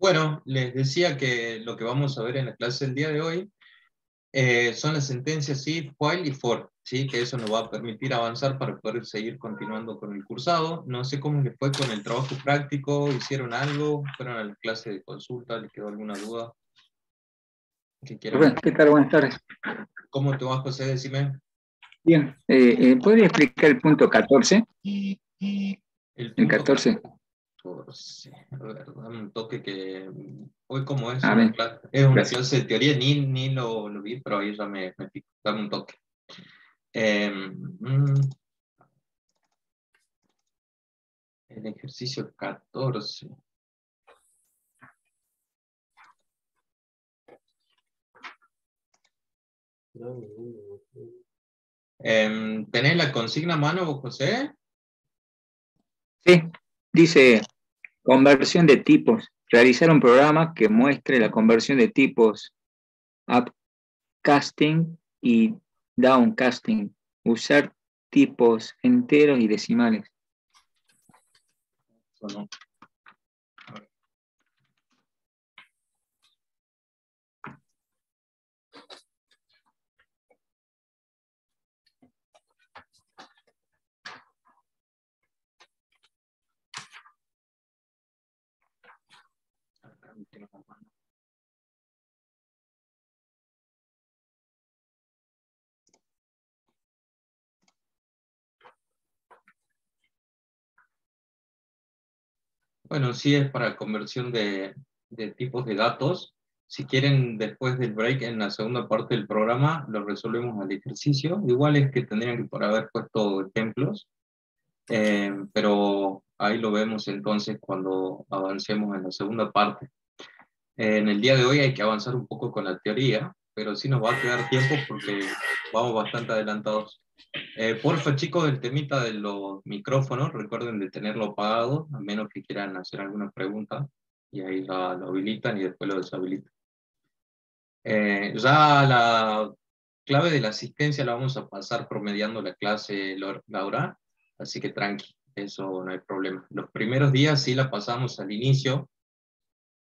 Bueno, les decía que lo que vamos a ver en la clase del día de hoy son las sentencias if, while y for, ¿sí? Que eso nos va a permitir avanzar para poder seguir continuando con el cursado. No sé cómo les fue con el trabajo práctico, hicieron algo, fueron a la clase de consulta, les quedó alguna duda que quieran. ¿Qué tal? Buenas tardes. ¿Cómo te vas, José? Decime. Bien, ¿podría explicar el punto 14? El El punto 14. 14. A ver, dame un toque que hoy como es A una ver, clase, es una gracias. clase de teoría, ni lo vi, pero ahí ya me pico. Dame un toque. El ejercicio 14. ¿Tenés la consigna a mano vos, José? Sí, dice conversión de tipos. Realizar un programa que muestre la conversión de tipos upcasting y downcasting. Usar tipos enteros y decimales. ¿O no? Acá lo tengo a mano. Bueno, sí es para conversión de tipos de datos. Si quieren, después del break, en la segunda parte del programa, lo resolvemos al ejercicio. Igual es que tendrían que por haber puesto ejemplos, pero ahí lo vemos entonces cuando avancemos en la segunda parte. En el día de hoy hay que avanzar un poco con la teoría, pero sí nos va a quedar tiempo porque vamos bastante adelantados. Porfa, chicos, el temita de los micrófonos, recuerden de tenerlo apagado, a menos que quieran hacer alguna pregunta, y ahí ya lo habilitan y después lo deshabilitan. Ya la clave de la asistencia la vamos a pasar promediando la clase, Laura, así que tranqui, eso no hay problema. Los primeros días sí la pasamos al inicio,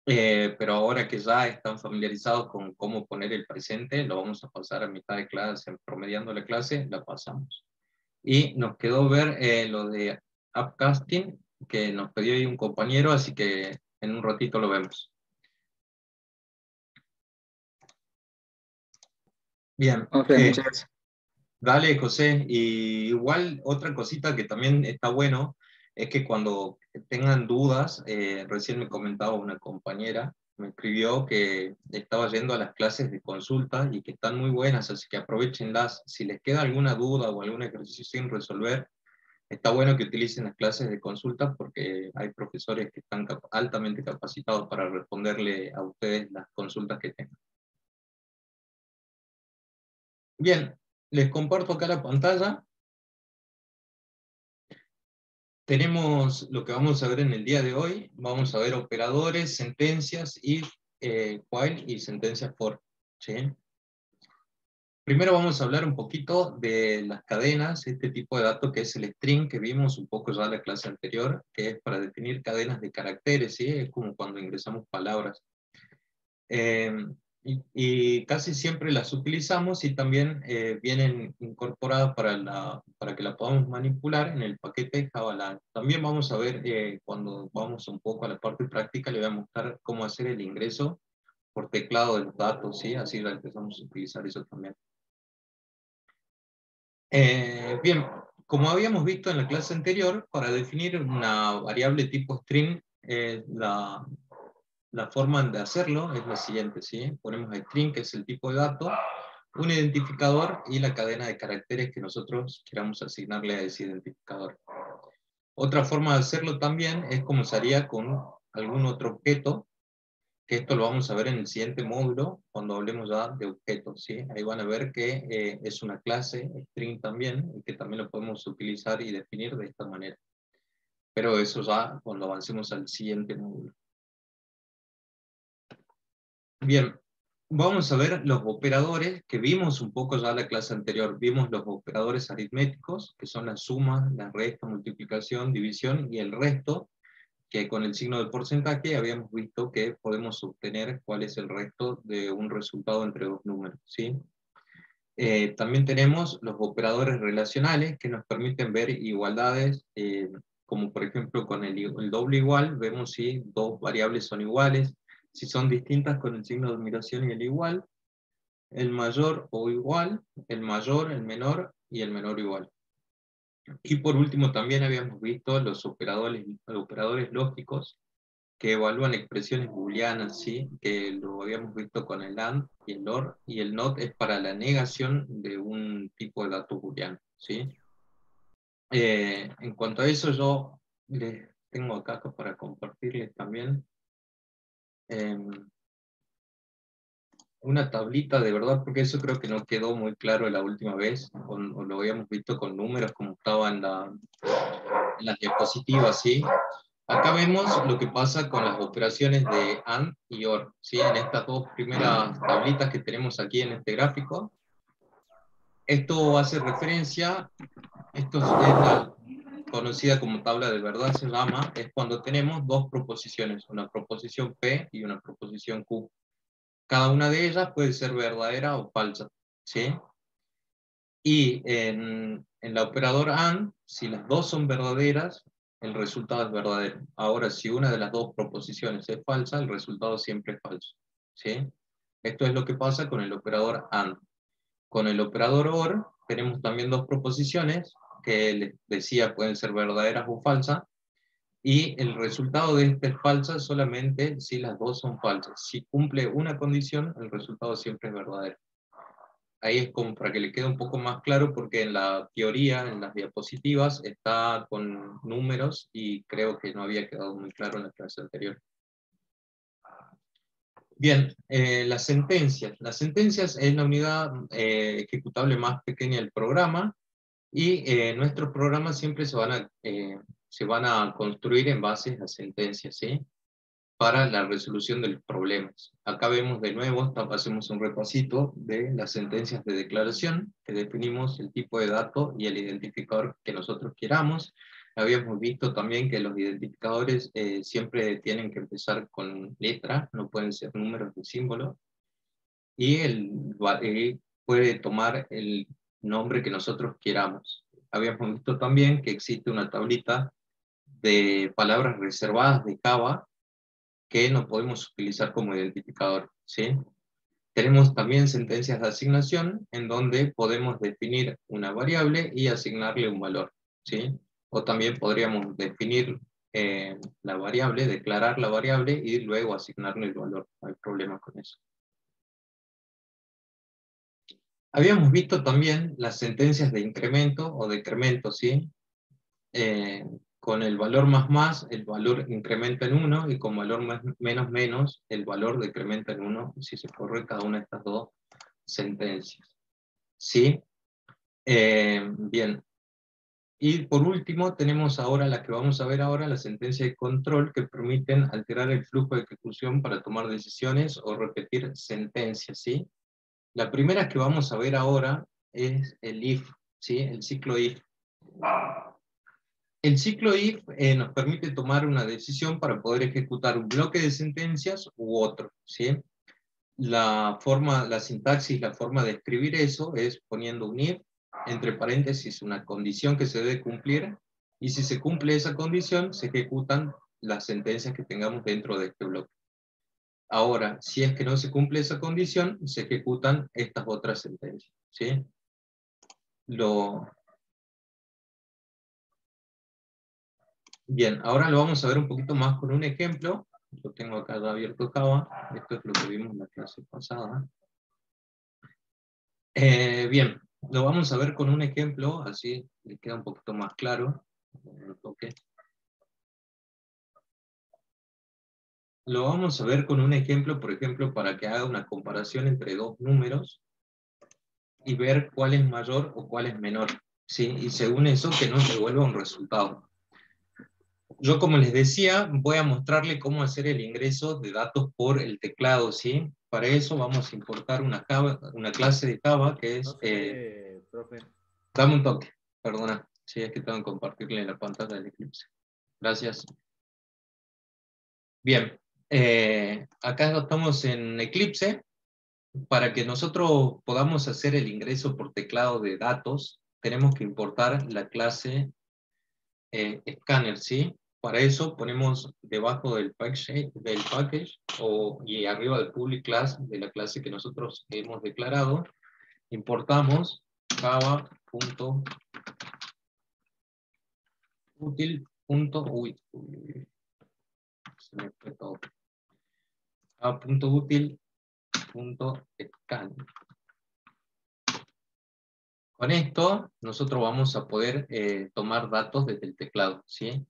pero ahora que ya están familiarizados con cómo poner el presente, lo vamos a pasar a mitad de clase, promediando la clase, la pasamos. Y nos quedó ver lo de upcasting, que nos pidió ahí un compañero, así que en un ratito lo vemos. Bien, Ok, muchas gracias. dale, José. Y igual otra cosita que también está bueno es que cuando tengan dudas, recién me comentaba una compañera, me escribió que estaba yendo a las clases de consulta y que están muy buenas, así que aprovechenlas. Si les queda alguna duda o algún ejercicio sin resolver, está bueno que utilicen las clases de consulta porque hay profesores que están altamente capacitados para responderle a ustedes las consultas que tengan. Bien, les comparto acá la pantalla. Tenemos lo que vamos a ver en el día de hoy. Vamos a ver operadores, sentencias, if, while y sentencias for. ¿Sí? Primero vamos a hablar un poquito de las cadenas, este tipo de datos que es el string, que vimos un poco ya en la clase anterior, que es para definir cadenas de caracteres, ¿sí? Es como cuando ingresamos palabras. Eh, y casi siempre las utilizamos y también vienen incorporadas para que la podamos manipular en el paquete Java. También vamos a ver, cuando vamos un poco a la parte práctica, le voy a mostrar cómo hacer el ingreso por teclado de los datos, ¿sí? Así la empezamos a utilizar eso también. Bien, como habíamos visto en la clase anterior, para definir una variable tipo string, la forma de hacerlo es la siguiente, ¿sí? Ponemos el string, que es el tipo de dato, un identificador y la cadena de caracteres que nosotros queramos asignarle a ese identificador. Otra forma de hacerlo también es como se haría con algún otro objeto, que esto lo vamos a ver en el siguiente módulo, cuando hablemos ya de objetos, ¿sí? Ahí van a ver que es una clase, string también, y que también lo podemos utilizar y definir de esta manera. Pero eso ya cuando avancemos al siguiente módulo. Bien, vamos a ver los operadores que vimos un poco ya en la clase anterior. Vimos los operadores aritméticos, que son la suma, la resta, multiplicación, división y el resto, que con el signo de porcentaje habíamos visto que podemos obtener cuál es el resto de un resultado entre dos números, ¿sí? También tenemos los operadores relacionales que nos permiten ver igualdades, como por ejemplo con el doble igual, vemos si dos variables son iguales, si son distintas con el signo de admiración y el igual, el mayor o igual, el mayor, el menor y el menor igual. Y por último también habíamos visto los operadores lógicos que evalúan expresiones booleanas, ¿sí? Que lo habíamos visto con el AND y el OR, y el NOT es para la negación de un tipo de dato booleano, ¿sí? En cuanto a eso, yo les tengo acá para compartirles también una tablita de verdad, porque eso creo que no quedó muy claro la última vez, o lo habíamos visto con números como estaba en las diapositivas, ¿sí? Acá vemos lo que pasa con las operaciones de AND y OR, ¿sí? En estas dos primeras tablitas que tenemos aquí en este gráfico. Esto hace referencia, esto es la conocida como tabla de verdad, se llama, es cuando tenemos dos proposiciones, una proposición P y una proposición Q. Cada una de ellas puede ser verdadera o falsa, ¿sí? Y en la operadora AND, si las dos son verdaderas, el resultado es verdadero. Ahora, si una de las dos proposiciones es falsa, el resultado siempre es falso, ¿sí? Esto es lo que pasa con el operador AND. Con el operador OR tenemos también dos proposiciones que les decía pueden ser verdaderas o falsas, y el resultado de esta es falsa solamente si las dos son falsas. Si cumple una condición, el resultado siempre es verdadero. Ahí es como para que le quede un poco más claro, porque en la teoría, en las diapositivas, está con números y creo que no había quedado muy claro en la clase anterior. Bien, las sentencias. Las sentencias es la unidad ejecutable más pequeña del programa, y nuestros programas siempre se van a construir en base a sentencias, ¿sí? Para la resolución de los problemas. Acá vemos de nuevo, hacemos un repasito de las sentencias de declaración, que definimos el tipo de dato y el identificador que nosotros queramos. Habíamos visto también que los identificadores siempre tienen que empezar con letra, no pueden ser números ni símbolos, y puede tomar el nombre que nosotros queramos. Habíamos visto también que existe una tablita de palabras reservadas de Java, que no podemos utilizar como identificador, ¿sí? Tenemos también sentencias de asignación, en donde podemos definir una variable y asignarle un valor, ¿sí? O también podríamos definir la variable, declarar la variable y luego asignarle el valor. No hay problema con eso. Habíamos visto también las sentencias de incremento o decremento, ¿sí? Con el valor más, el valor incrementa en 1, y con valor menos, el valor decrementa en 1, si se corre cada una de estas dos sentencias. ¿Sí? Bien. Y por último, tenemos ahora la que vamos a ver ahora, la sentencia de control, que permiten alterar el flujo de ejecución para tomar decisiones o repetir sentencias, ¿sí? La primera que vamos a ver ahora es el if, ¿sí? El ciclo if. El ciclo if nos permite tomar una decisión para poder ejecutar un bloque de sentencias u otro, ¿sí? La sintaxis, la forma de escribir eso es poniendo un if, entre paréntesis, una condición que se debe cumplir, y si se cumple esa condición, se ejecutan las sentencias que tengamos dentro de este bloque. Ahora, si es que no se cumple esa condición, se ejecutan estas otras sentencias, ¿sí? Bien, ahora lo vamos a ver un poquito más con un ejemplo. Yo tengo acá ya abierto Java. Esto es lo que vimos en la clase pasada. Bien, lo vamos a ver con un ejemplo, así le queda un poquito más claro. Lo vamos a ver con un ejemplo, por ejemplo, para que haga una comparación entre dos números y ver cuál es mayor o cuál es menor, ¿sí? Y según eso que nos devuelva un resultado. Yo, como les decía, voy a mostrarle cómo hacer el ingreso de datos por el teclado, ¿sí? Para eso vamos a importar una clase de Java que es... No sé, profe. Dame un toque, perdona. Sí, es que tengo que compartirle la pantalla del Eclipse. Gracias. Bien, acá estamos en Eclipse. Para que nosotros podamos hacer el ingreso por teclado de datos, tenemos que importar la clase scanner, ¿sí? Para eso ponemos debajo del package y arriba del public class de la clase que nosotros hemos declarado, importamos java.util. Se me fue todo. java.util.scan. Con esto, nosotros vamos a poder tomar datos desde el teclado, ¿sí?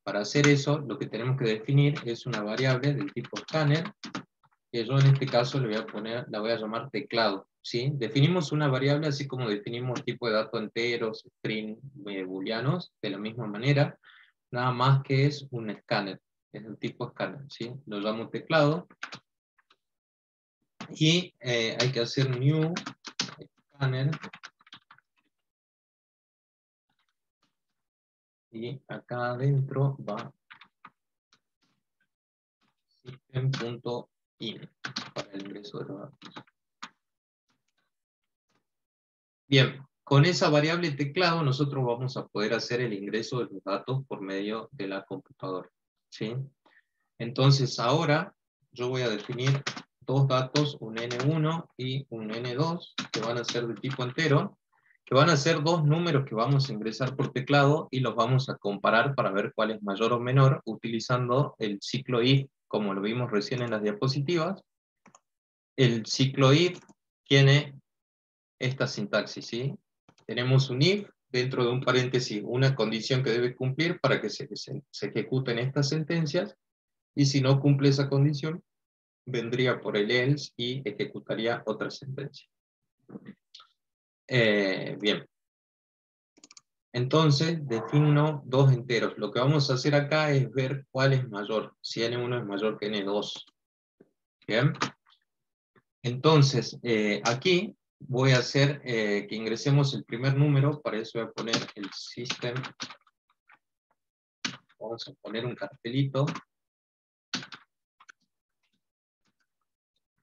Para hacer eso, lo que tenemos que definir es una variable del tipo scanner, que yo en este caso le voy a poner, la voy a llamar teclado, ¿sí? Definimos una variable así como definimos el tipo de datos enteros, string, booleanos, de la misma manera, nada más que es un scanner, es el tipo scanner, ¿sí? Lo llamo teclado, y hay que hacer new scanner, y acá adentro va system.in para el ingreso de los datos. Bien, con esa variable teclado nosotros vamos a poder hacer el ingreso de los datos por medio de la computadora, ¿sí? Entonces ahora yo voy a definir dos datos, un N1 y un N2, que van a ser de tipo entero, que van a ser dos números que vamos a ingresar por teclado y los vamos a comparar para ver cuál es mayor o menor utilizando el ciclo if, como lo vimos recién en las diapositivas. El ciclo if tiene esta sintaxis, ¿sí? Tenemos un if, dentro de un paréntesis, una condición que debe cumplir para que se ejecuten estas sentencias, y si no cumple esa condición, vendría por el else y ejecutaría otra sentencia. Bien. Entonces, defino dos enteros. Lo que vamos a hacer acá es ver cuál es mayor, si N1 es mayor que N2. Bien. Entonces, aquí voy a hacer que ingresemos el primer número, para eso voy a poner el system, vamos a poner un cartelito,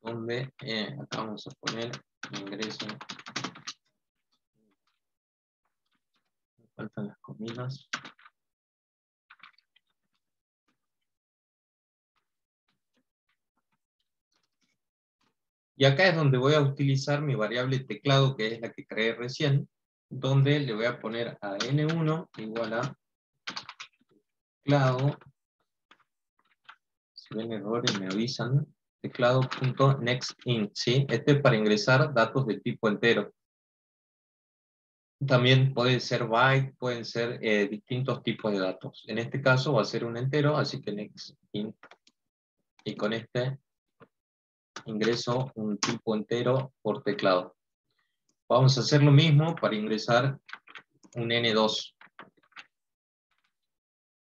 donde acá vamos a poner ingreso, me faltan las comidas. Y acá es donde voy a utilizar mi variable teclado, que es la que creé recién, donde le voy a poner a n1 igual a teclado, si ven errores me avisan, teclado.nextInt, ¿sí? Este es para ingresar datos de tipo entero. También puede ser byte, pueden ser distintos tipos de datos. En este caso va a ser un entero, así que nextInt. Y con este ingreso un tipo entero por teclado. Vamos a hacer lo mismo para ingresar un N2.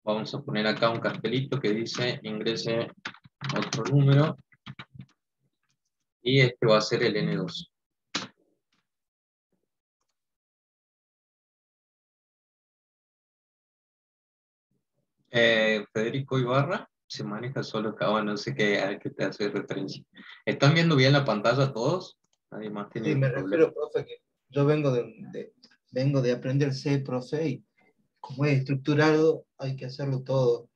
Vamos a poner acá un cartelito que dice ingrese otro número, y este va a ser el N2. Federico Ibarra se maneja solo acá, no sé qué, a qué te hace referencia. ¿Están viendo bien la pantalla todos? Nadie más tiene Sí, me problema. refiero, profe, que yo vengo de aprender C, profe, y como es estructurado, hay que hacerlo todo.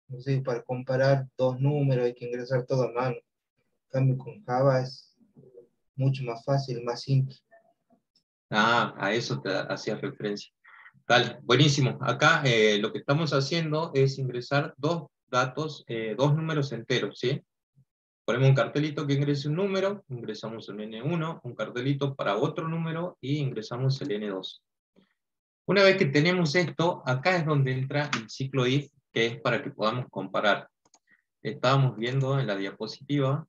No sé, para comparar dos números hay que ingresar todo a mano. En cambio, con Java es mucho más fácil, más simple. Ah, a eso te hacía referencia. Dale, buenísimo. Acá lo que estamos haciendo es ingresar dos datos, dos números enteros, ¿sí? Ponemos un cartelito que ingrese un número, ingresamos el N1, un cartelito para otro número y ingresamos el N2. Una vez que tenemos esto, acá es donde entra el ciclo if, que es para que podamos comparar. Estábamos viendo en la diapositiva,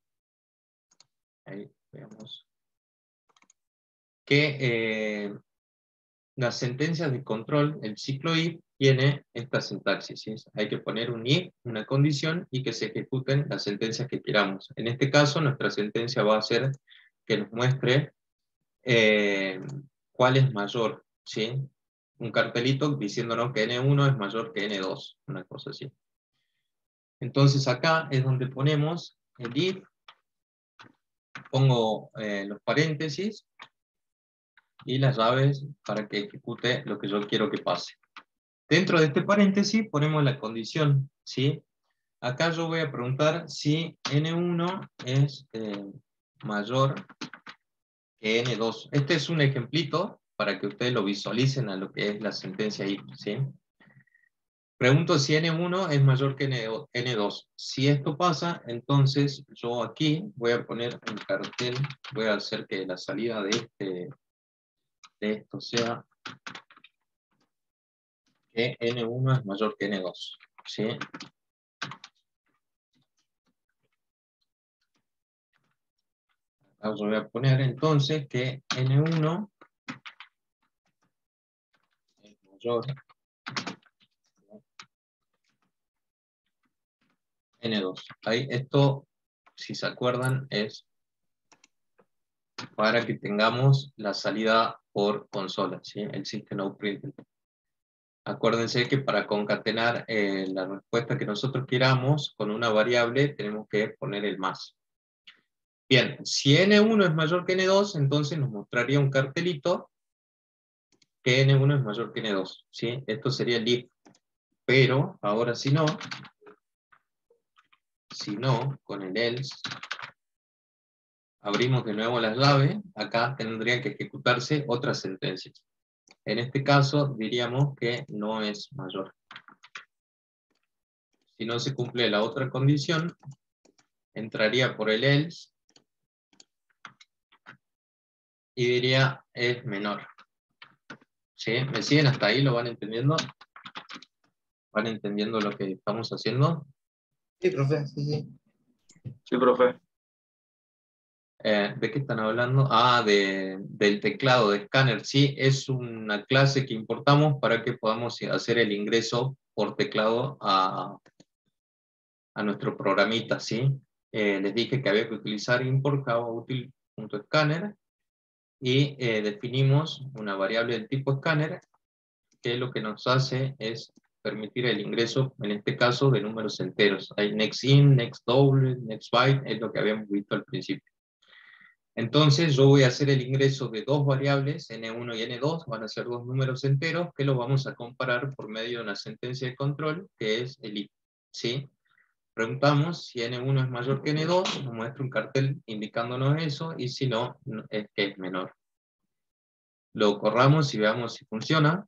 ahí veamos, que las sentencias de control, el ciclo if, tiene esta sintaxis, ¿sí? Hay que poner un if, una condición, y que se ejecuten las sentencias que queramos. En este caso, nuestra sentencia va a ser que nos muestre cuál es mayor, ¿sí? Un cartelito diciéndonos que N1 es mayor que N2, una cosa así. Entonces acá es donde ponemos el if, pongo los paréntesis y las llaves para que ejecute lo que yo quiero que pase. Dentro de este paréntesis ponemos la condición, ¿sí? Acá yo voy a preguntar si N1 es mayor que N2. Este es un ejemplito para que ustedes lo visualicen a lo que es la sentencia if, ¿sí? Pregunto si N1 es mayor que N2. Si esto pasa, entonces yo aquí voy a poner un cartel, voy a hacer que la salida de esto sea que N1 es mayor que N2, ¿sí? Acá yo voy a poner entonces que N1 es mayor que N2. Ahí esto, si se acuerdan, es para que tengamos la salida por consola, ¿sí? El System Out Println. Acuérdense que para concatenar la respuesta que nosotros queramos con una variable tenemos que poner el más. Bien, si N1 es mayor que N2, entonces nos mostraría un cartelito que N1 es mayor que N2, ¿sí? Esto sería el if. Pero, ahora si no, con el else, abrimos de nuevo las llaves, acá tendrían que ejecutarse otras sentencias. En este caso, diríamos que no es mayor. Si no se cumple la otra condición, entraría por el else, y diría es menor. ¿Sí? ¿Me siguen hasta ahí? ¿Lo van entendiendo? ¿Van entendiendo lo que estamos haciendo? Sí, profe, sí, sí. Sí, profe. ¿De qué están hablando? Ah, del teclado de escáner. Sí, es una clase que importamos para que podamos hacer el ingreso por teclado a nuestro programita, ¿sí? Les dije que había que utilizar import javautil.scanner y definimos una variable del tipo scanner que lo que nos hace es permitir el ingreso, en este caso, de números enteros. Hay next in, next double, next byte, es lo que habíamos visto al principio. Entonces yo voy a hacer el ingreso de dos variables, N1 y N2, van a ser dos números enteros, que los vamos a comparar por medio de una sentencia de control, que es el if, ¿sí? Preguntamos si N1 es mayor que N2, nos muestra un cartel indicándonos eso, y si no, es que es menor. Lo corramos y veamos si funciona.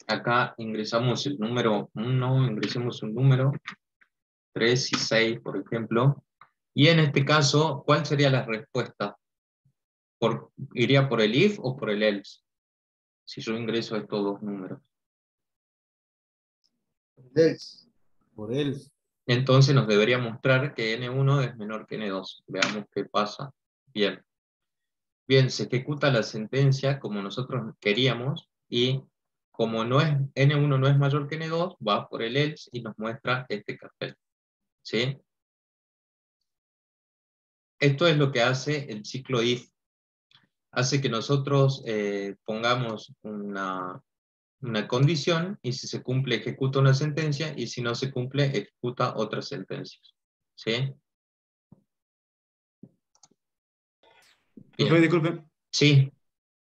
Acá ingresamos el número 1, ingresemos un número, 3 y 6, por ejemplo. Y en este caso, ¿cuál sería la respuesta? ¿Iría por el if o por el else? Si yo ingreso estos dos números. Else. Por él. Entonces nos debería mostrar que N1 es menor que N2. Veamos qué pasa. Bien. Bien, se ejecuta la sentencia como nosotros queríamos, y como N1 no es mayor que N2, va por el else y nos muestra este cartel. ¿Sí? Esto es lo que hace el ciclo if. Hace que nosotros pongamos una condición, y si se cumple ejecuta una sentencia, y si no se cumple ejecuta otras sentencias. ¿Sí? Bien. Profe, disculpe. Sí.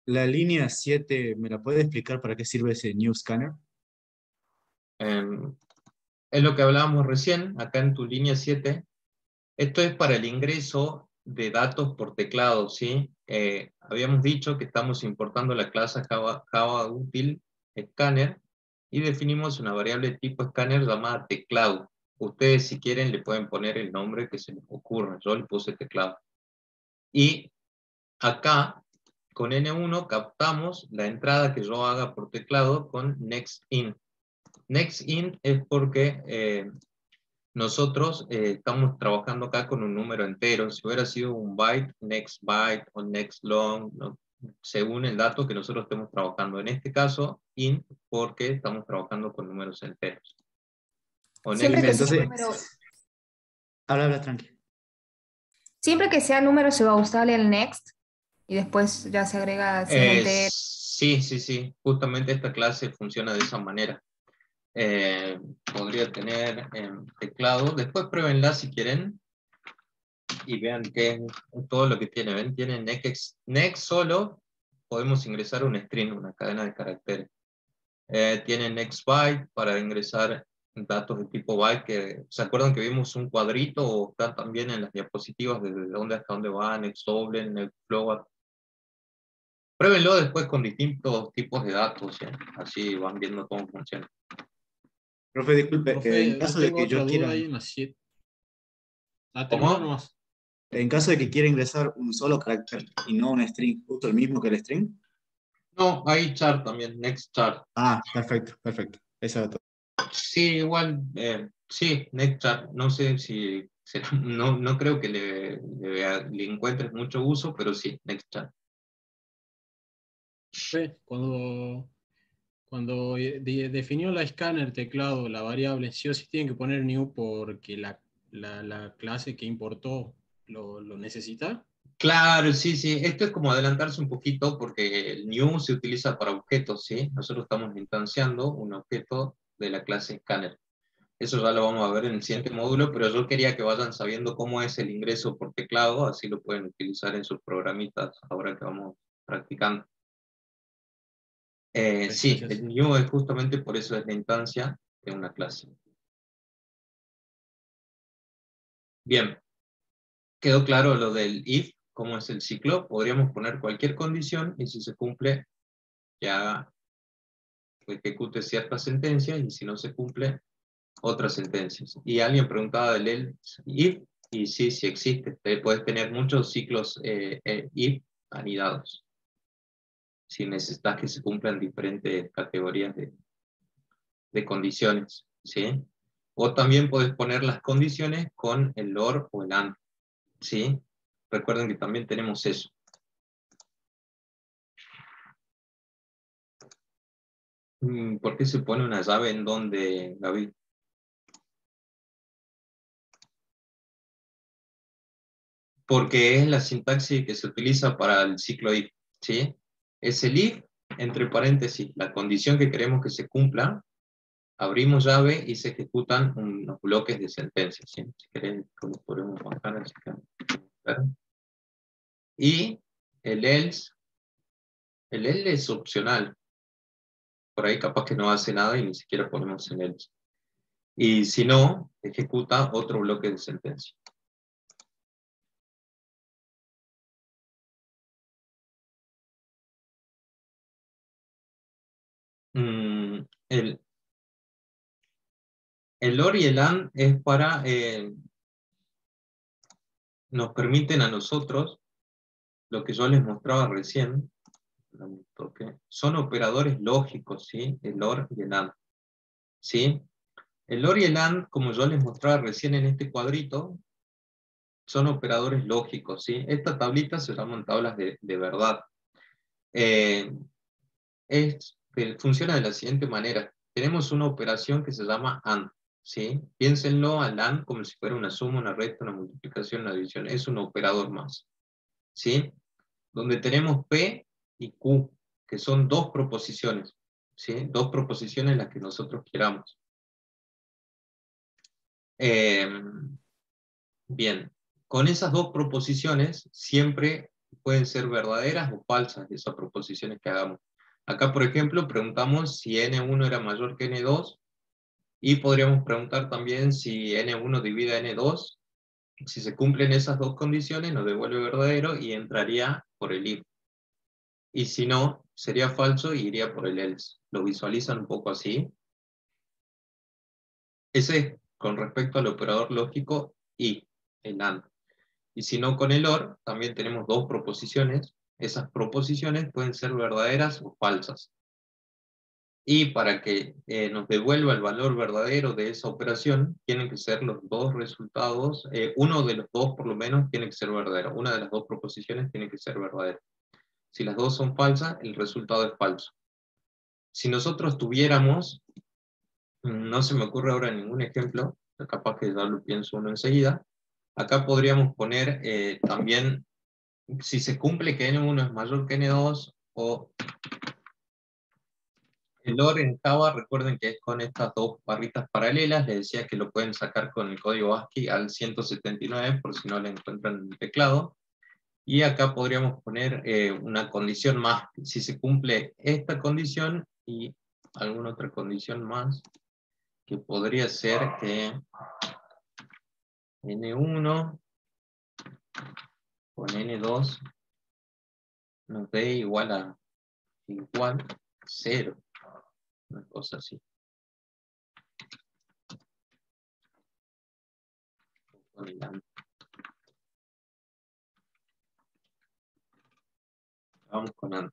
La línea 7, ¿me la puede explicar para qué sirve ese new scanner? Es lo que hablábamos recién, acá en tu línea 7. Esto es para el ingreso de datos por teclado, ¿sí? Habíamos dicho que estamos importando la clase javautil scanner y definimos una variable tipo scanner llamada teclado. Ustedes, si quieren, le pueden poner el nombre que se les ocurra. Yo le puse teclado. Y acá, con N1, captamos la entrada que yo haga por teclado con next in. Next in es porque nosotros estamos trabajando acá con un número entero. Si hubiera sido un byte o next long, ¿no? Según el dato que nosotros estemos trabajando. En este caso, int, porque estamos trabajando con números enteros. O Siempre next que sea entonces- número, Habla, tranqui. siempre que sea número se va a usar el next y después ya se agrega si es entero. Sí, sí, sí. Justamente esta clase funciona de esa manera. Podría tener teclado. Después pruébenla si quieren y vean qué es todo lo que tiene. ¿Ven? Tiene next solo. Podemos ingresar un string, una cadena de caracteres. Tiene next byte para ingresar datos de tipo byte. ¿Se acuerdan que vimos un cuadrito o están también en las diapositivas desde dónde hasta dónde va? Next doble, next float. Pruébenlo después con distintos tipos de datos, ¿eh? Así van viendo cómo funciona. Profe, disculpe, en Profe, yo caso de tengo que otra yo quiera, duda ahí en la 7. Termina ¿Cómo? nomás. en caso de que quiera ingresar un solo carácter y no un string, justo el mismo que el string. No, hay char también, next char. Ah, perfecto, perfecto. Eso era todo. Sí, igual, sí, next char. No sé si, no creo que le encuentres mucho uso, pero sí, next char. Profe, cuando definió la escáner teclado, la variable, sí o sí tienen que poner new porque la clase que importó lo necesita. Claro, sí, sí. Esto es como adelantarse un poquito porque el new se utiliza para objetos, ¿sí? Nosotros estamos instanciando un objeto de la clase scanner. Eso ya lo vamos a ver en el siguiente módulo, pero yo quería que vayan sabiendo cómo es el ingreso por teclado, así lo pueden utilizar en sus programitas ahora que vamos practicando. Sí, Gracias. el new es justamente por eso es la instancia de una clase. Bien, quedó claro lo del if, cómo es el ciclo. Podríamos poner cualquier condición y si se cumple, que haga, que ejecute ciertas sentencias y si no se cumple, otras sentencias. Y alguien preguntaba del else if, y sí, sí existe. Puedes tener muchos ciclos if anidados, si necesitas que se cumplan diferentes categorías de condiciones, ¿sí? O también puedes poner las condiciones con el OR o el AND, ¿sí? Recuerden que también tenemos eso. ¿Por qué se pone una llave en donde, David? Porque es la sintaxis que se utiliza para el ciclo if, ¿sí? Es el if, entre paréntesis, la condición que queremos que se cumpla, abrimos llave y se ejecutan unos bloques de sentencias, ¿sí? Si querés, lo podemos bajar así que, ¿verdad? Y el else es opcional, por ahí capaz que no hace nada y ni siquiera ponemos el else. Y si no, ejecuta otro bloque de sentencia. El OR y el AND es para, nos permiten a nosotros, lo que yo les mostraba recién, son operadores lógicos, ¿sí? El OR y el AND, ¿sí? El OR y el AND, como yo les mostraba recién en este cuadrito, son operadores lógicos, ¿sí? Esta tablita se llaman tablas de verdad. Funciona de la siguiente manera. Tenemos una operación que se llama AND, ¿sí? Piénsenlo al AND como si fuera una suma, una resta, una multiplicación, una división. Es un operador más, ¿sí? Donde tenemos P y Q, que son dos proposiciones, ¿sí? Dos proposiciones las que nosotros queramos. Bien, con esas dos proposiciones siempre pueden ser verdaderas o falsas esas proposiciones que hagamos. Acá, por ejemplo, preguntamos si n1 era mayor que n2 y podríamos preguntar también si n1 divide a n2. Si se cumplen esas dos condiciones, nos devuelve verdadero y entraría por el if. Y si no, sería falso y iría por el else. ¿Lo visualizan un poco así? Ese es con respecto al operador lógico y el AND. Y si no con el OR, también tenemos dos proposiciones. Esas proposiciones pueden ser verdaderas o falsas. Y para que nos devuelva el valor verdadero de esa operación, tienen que ser los dos resultados, uno de los dos por lo menos tiene que ser verdadero. Una de las dos proposiciones tiene que ser verdadera. Si las dos son falsas, el resultado es falso. Si nosotros tuviéramos, no se me ocurre ahora ningún ejemplo, capaz que ya lo pienso uno enseguida, acá podríamos poner también si se cumple que n1 es mayor que n2, o El OR en Java, recuerden que es con estas dos barritas paralelas. Les decía que lo pueden sacar con el código ASCII al 179, por si no lo encuentran en el teclado. Y acá podríamos poner una condición más. Si se cumple esta condición y alguna otra condición más, que podría ser que N1 con N2 nos dé igual a 0. Una cosa así. Vamos con AND.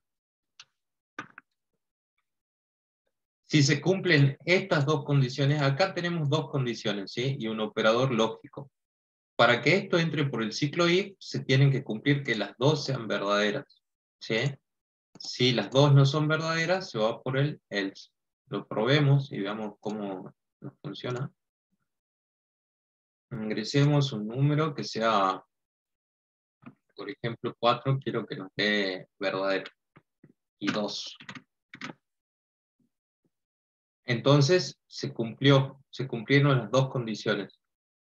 Si se cumplen estas dos condiciones, acá tenemos dos condiciones, ¿sí? Y un operador lógico. Para que esto entre por el ciclo if, se tienen que cumplir que las dos sean verdaderas, ¿sí? Si las dos no son verdaderas, se va por el else. Lo probemos y veamos cómo nos funciona. Ingresemos un número que sea, por ejemplo, 4, quiero que nos dé verdadero. Y 2. Entonces, se cumplieron las dos condiciones.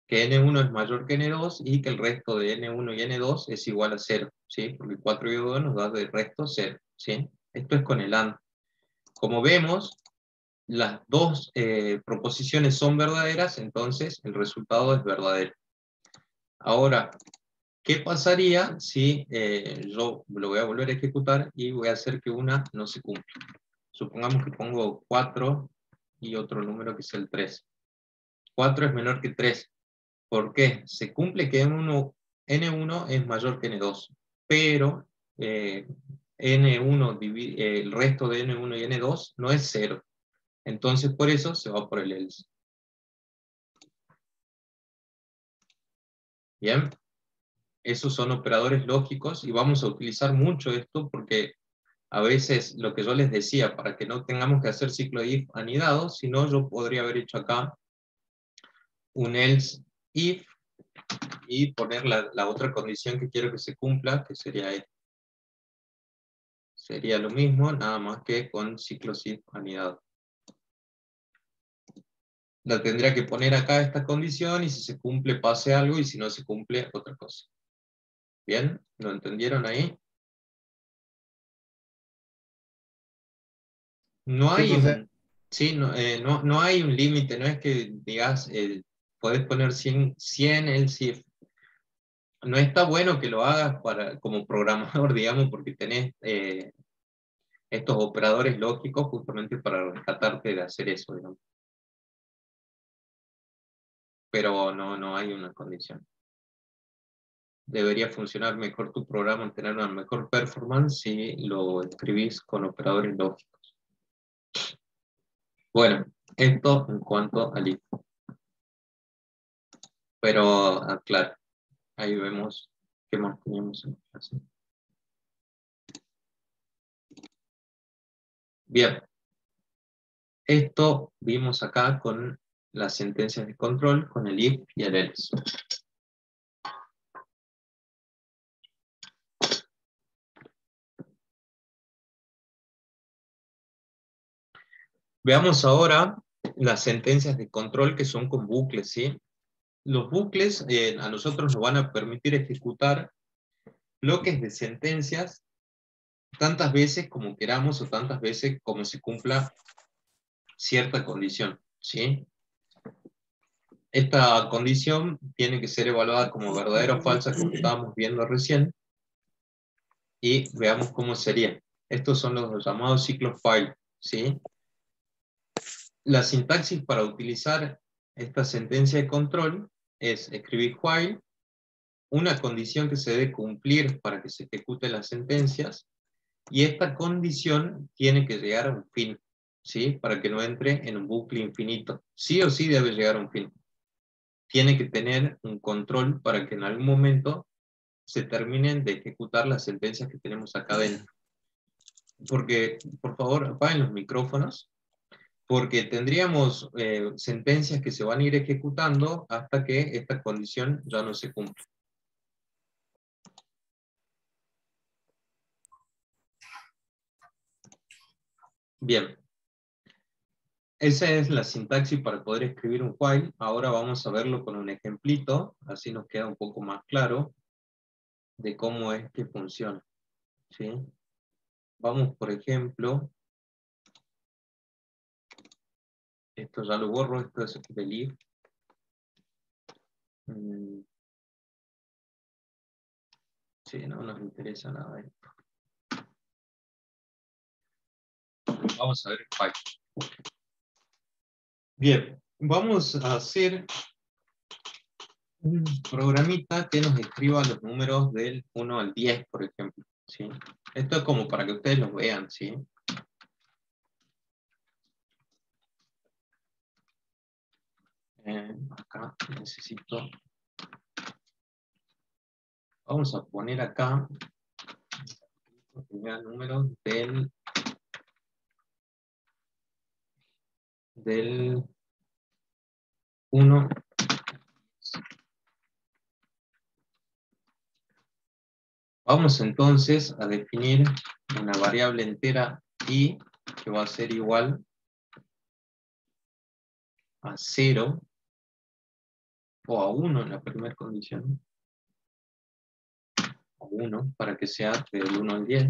Que N1 es mayor que N2 y que el resto de N1 y N2 es igual a 0, ¿sí? Porque 4 y 2 nos da de resto 0, ¿sí? Esto es con el AND. Como vemos, las dos proposiciones son verdaderas, entonces el resultado es verdadero. Ahora, ¿qué pasaría si yo lo voy a volver a ejecutar y voy a hacer que una no se cumpla? Supongamos que pongo 4 y otro número que es el 3. 4 es menor que 3. ¿Por qué? Se cumple que N1 es mayor que N2, pero el resto de N1 y N2 no es 0. Entonces por eso se va por el else. Bien, esos son operadores lógicos y vamos a utilizar mucho esto porque a veces lo que yo les decía, para que no tengamos que hacer ciclo if anidado, sino yo podría haber hecho acá un else if y poner la otra condición que quiero que se cumpla, que sería esta. Sería lo mismo, nada más que con ciclos if anidado. La tendría que poner acá esta condición y si se cumple pase algo y si no se cumple otra cosa. ¿Bien? ¿Lo entendieron ahí? No Sí, hay profe. un, sí, no hay un límite, no es que digas, podés poner 100 else if. No está bueno que lo hagas como programador, digamos, porque tenés estos operadores lógicos justamente para rescatarte de hacer eso, digamos. Pero no hay una condición. Debería funcionar mejor tu programa, tener una mejor performance si lo escribís con operadores lógicos. Bueno, esto en cuanto al if. Pero, claro, ahí vemos qué más teníamos en la clase. Bien, esto vimos acá con las sentencias de control, con el if y el else. Veamos ahora las sentencias de control que son con bucles, ¿sí? Los bucles a nosotros nos van a permitir ejecutar bloques de sentencias tantas veces como queramos o tantas veces como se cumpla cierta condición, ¿sí? Esta condición tiene que ser evaluada como verdadera o falsa, como estábamos viendo recién, y veamos cómo sería. Estos son los llamados ciclos while, ¿sí? La sintaxis para utilizar esta sentencia de control es escribir while, una condición que se debe cumplir para que se ejecuten las sentencias, y esta condición tiene que llegar a un fin, ¿sí? Para que no entre en un bucle infinito. Sí o sí debe llegar a un fin. Tiene que tener un control para que en algún momento se terminen de ejecutar las sentencias que tenemos acá dentro. Porque, por favor, apaguen los micrófonos, porque tendríamos sentencias que se van a ir ejecutando hasta que esta condición ya no se cumpla. Bien. esa es la sintaxis para poder escribir un while. Ahora vamos a verlo con un ejemplito, así nos queda un poco más claro de cómo es que funciona, ¿sí? Vamos, por ejemplo, esto ya lo borro, esto es del if. Sí, no nos interesa nada esto. Vamos a ver el while. Bien, vamos a hacer un programita que nos escriba los números del 1 al 10, por ejemplo, ¿sí? Esto es como para que ustedes los vean, ¿sí? Acá necesito... Vamos a poner acá que vean números del 1. Vamos entonces a definir una variable entera i que va a ser igual a 0 o a 1 en la primera condición. A 1 para que sea del 1 al 10.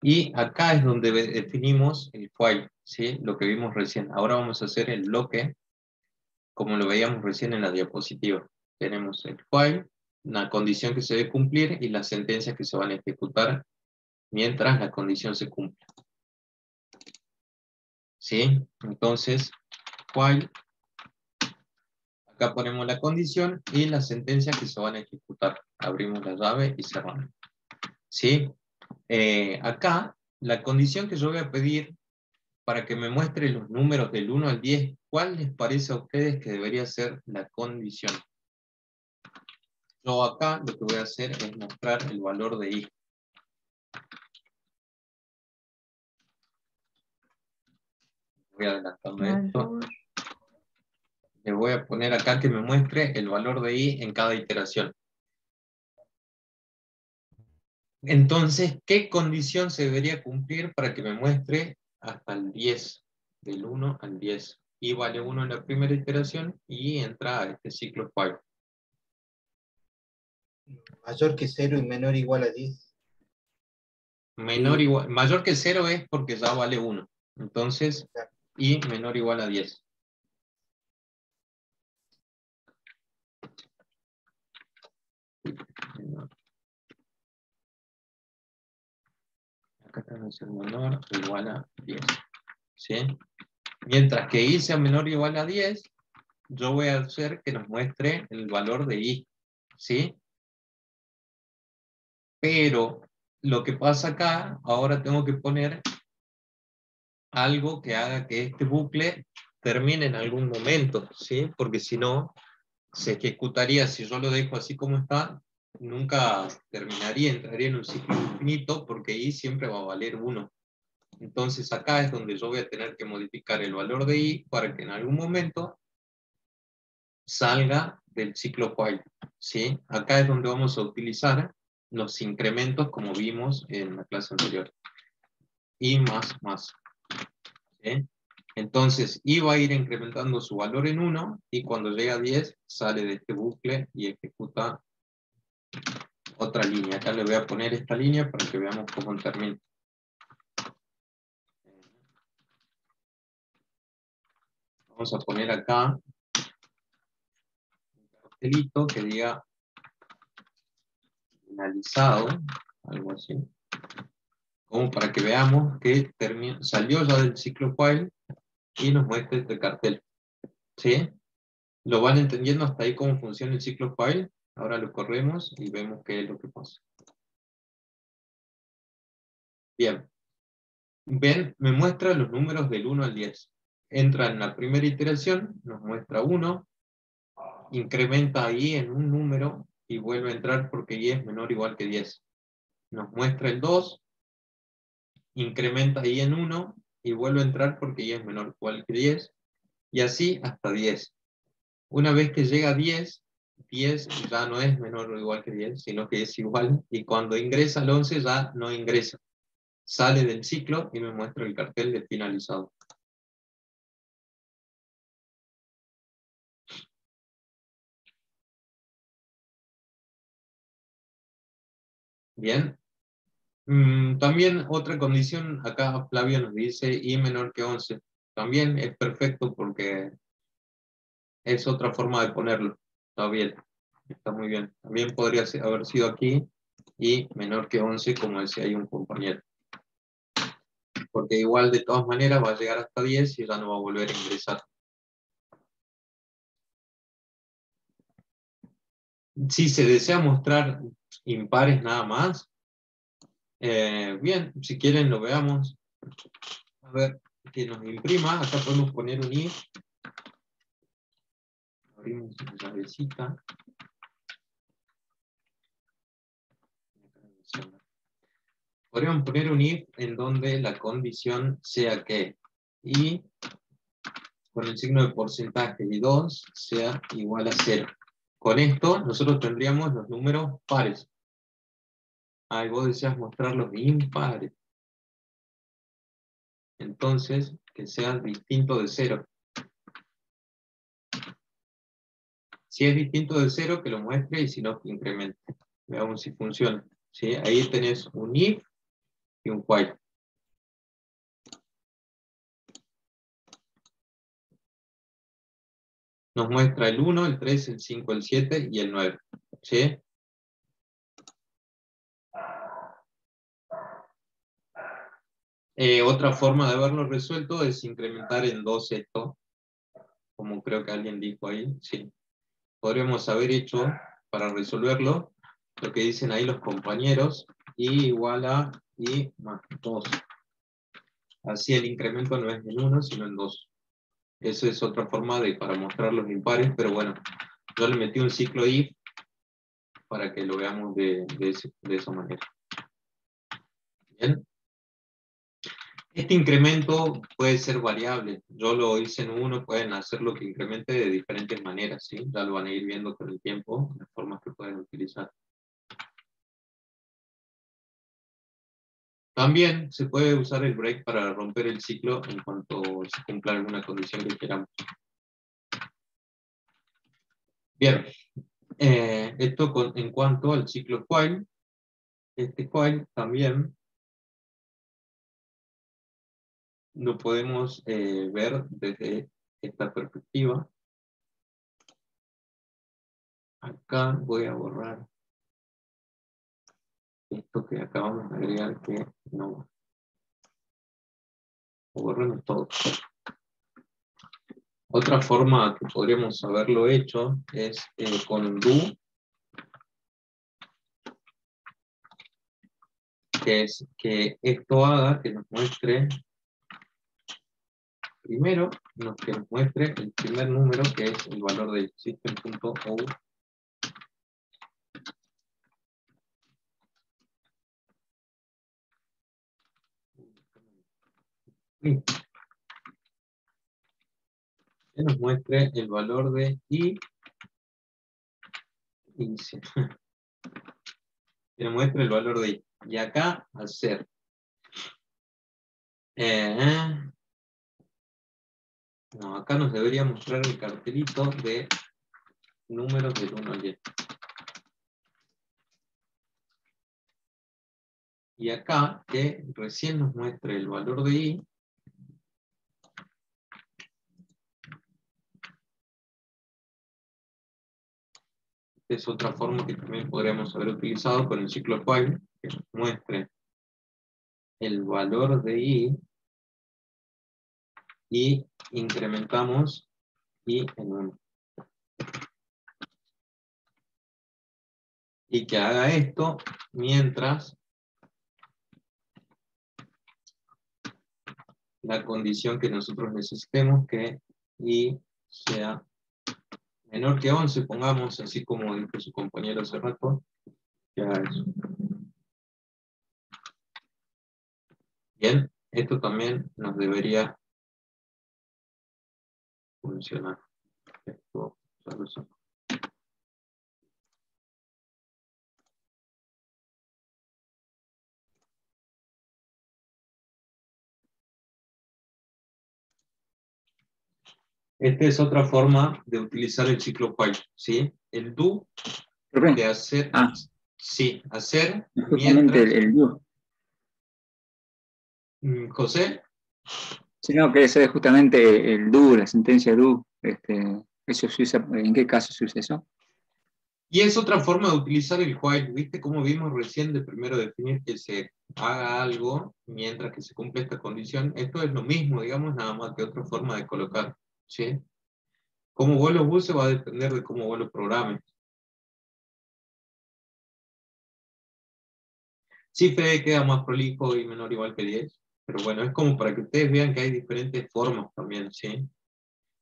Y acá es donde definimos el while, ¿sí? Lo que vimos recién. Ahora vamos a hacer el bloque como lo veíamos recién en la diapositiva. Tenemos el while, una condición que se debe cumplir y las sentencias que se van a ejecutar mientras la condición se cumple. ¿Sí? Entonces, while, acá ponemos la condición y las sentencias que se van a ejecutar. Abrimos la llave y cerramos. ¿Sí? Acá, la condición que yo voy a pedir para que me muestre los números del 1 al 10, ¿cuál les parece a ustedes que debería ser la condición? Yo acá lo que voy a hacer es mostrar el valor de i. Voy adelantando esto. Le voy a poner acá que me muestre el valor de i en cada iteración. Entonces, ¿qué condición se debería cumplir para que me muestre hasta el 10? Del 1 al 10. I vale 1 en la primera iteración y entra a este ciclo while. Mayor que 0 y menor o igual a 10. Mayor que 0 es porque ya vale 1. Entonces, i menor o igual a 10. Acá tenemos el menor o igual a 10. ¿Sí? Mientras que i sea menor o igual a 10, yo voy a hacer que nos muestre el valor de i. ¿Sí? Pero lo que pasa acá, ahora tengo que poner algo que haga que este bucle termine en algún momento, ¿sí? Porque si no, se ejecutaría, si yo lo dejo así como está, nunca terminaría, entraría en un ciclo infinito, porque i siempre va a valer 1. Entonces acá es donde yo voy a tener que modificar el valor de i para que en algún momento salga del ciclo while, ¿sí? Acá es donde vamos a utilizar los incrementos como vimos en la clase anterior. I más. ¿Sí? Entonces, i va a ir incrementando su valor en 1 y cuando llega a 10 sale de este bucle y ejecuta otra línea. Acá le voy a poner esta línea para que veamos cómo termina. Vamos a poner acá un cartelito que diga finalizado, algo así. Como para que veamos que salió ya del ciclo while y nos muestra este cartel. ¿Sí? ¿Lo van entendiendo hasta ahí cómo funciona el ciclo while? Ahora lo corremos y vemos qué es lo que pasa. Bien. Ven, me muestra los números del 1 al 10. Entra en la primera iteración, nos muestra 1, incrementa ahí en un número y vuelve a entrar porque y es menor o igual que 10. Nos muestra el 2, incrementa ahí en 1 y vuelve a entrar porque y es menor o igual que 10. Y así hasta 10. Una vez que llega a 10, 10 ya no es menor o igual que 10, sino que es igual. Y cuando ingresa al 11 ya no ingresa. Sale del ciclo y me muestra el cartel de finalizado. Bien. También otra condición, acá Flavio nos dice i menor que 11. También es perfecto porque es otra forma de ponerlo. Está bien, está muy bien. También podría haber sido aquí i menor que 11, como decía ahí un compañero. Porque igual de todas maneras va a llegar hasta 10 y ya no va a volver a ingresar. Si se desea mostrar impares nada más, bien, si quieren lo veamos. A ver, que nos imprima, acá podemos poner un if. Abrimos una llavecita. Podríamos poner un if en donde la condición sea que i con el signo de porcentaje de 2 sea igual a 0. Con esto nosotros tendríamos los números pares. Ah, y vos deseas mostrar los impares. Entonces, que sea distinto de 0. Si es distinto de 0, que lo muestre, y si no, que incremente. Veamos si funciona. ¿Sí? Ahí tenés un if y un while. Nos muestra el 1, el 3, el 5, el 7 y el 9. ¿Sí? Otra forma de haberlo resuelto es incrementar en 2 esto, como creo que alguien dijo ahí. Sí. Podríamos haber hecho, para resolverlo, lo que dicen ahí los compañeros, i igual a i más 2. Así el incremento no es en 1, sino en 2. Esa es otra forma para mostrar los impares, pero bueno, yo le metí un ciclo if para que lo veamos de esa manera. Bien. Este incremento puede ser variable. Yo lo hice en 1, pueden hacerlo que incremente de diferentes maneras, ¿sí? Ya lo van a ir viendo con el tiempo, las formas que pueden utilizar. También se puede usar el break para romper el ciclo en cuanto se cumpla alguna condición que queramos. Bien, esto en cuanto al ciclo while. Este while también lo podemos ver desde esta perspectiva. Acá voy a borrar esto que acabamos de agregar que no. Borremos todo. Otra forma que podríamos haberlo hecho es con do, que es que esto haga que nos muestre primero, que nos muestre el primer número, que es el valor del system.out. Que nos muestre el valor de i. Que nos muestre el valor de i. Y acá, hacer no, acá nos debería mostrar el cartelito de números del 1 al 10. Y acá, que recién nos muestre el valor de i. Es otra forma que también podríamos haber utilizado con el ciclo while, que nos muestre el valor de i y incrementamos i en 1. Y que haga esto mientras la condición que nosotros necesitemos, que i sea menor que 11, pongamos, así como dijo su compañero hace rato, que haga eso. Bien, esto también nos debería funcionar. Esto, esta es otra forma de utilizar el ciclo while, ¿sí? El do de hacer... Sí, hacer Justamente mientras... el do. José, Sino que ese es justamente el do, la sentencia do. Eso se usa, ¿en qué caso se usa eso? y es otra forma de utilizar el while, ¿viste? Como vimos recién de primero definir que se haga algo mientras que se cumple esta condición. Esto es lo mismo, digamos, nada más que otra forma de colocar, ¿sí? Cómo vos lo uses va a depender de cómo vos lo programes. Sí, Fede queda más prolijo y menor igual que 10, pero bueno, es como para que ustedes vean que hay diferentes formas también, ¿sí?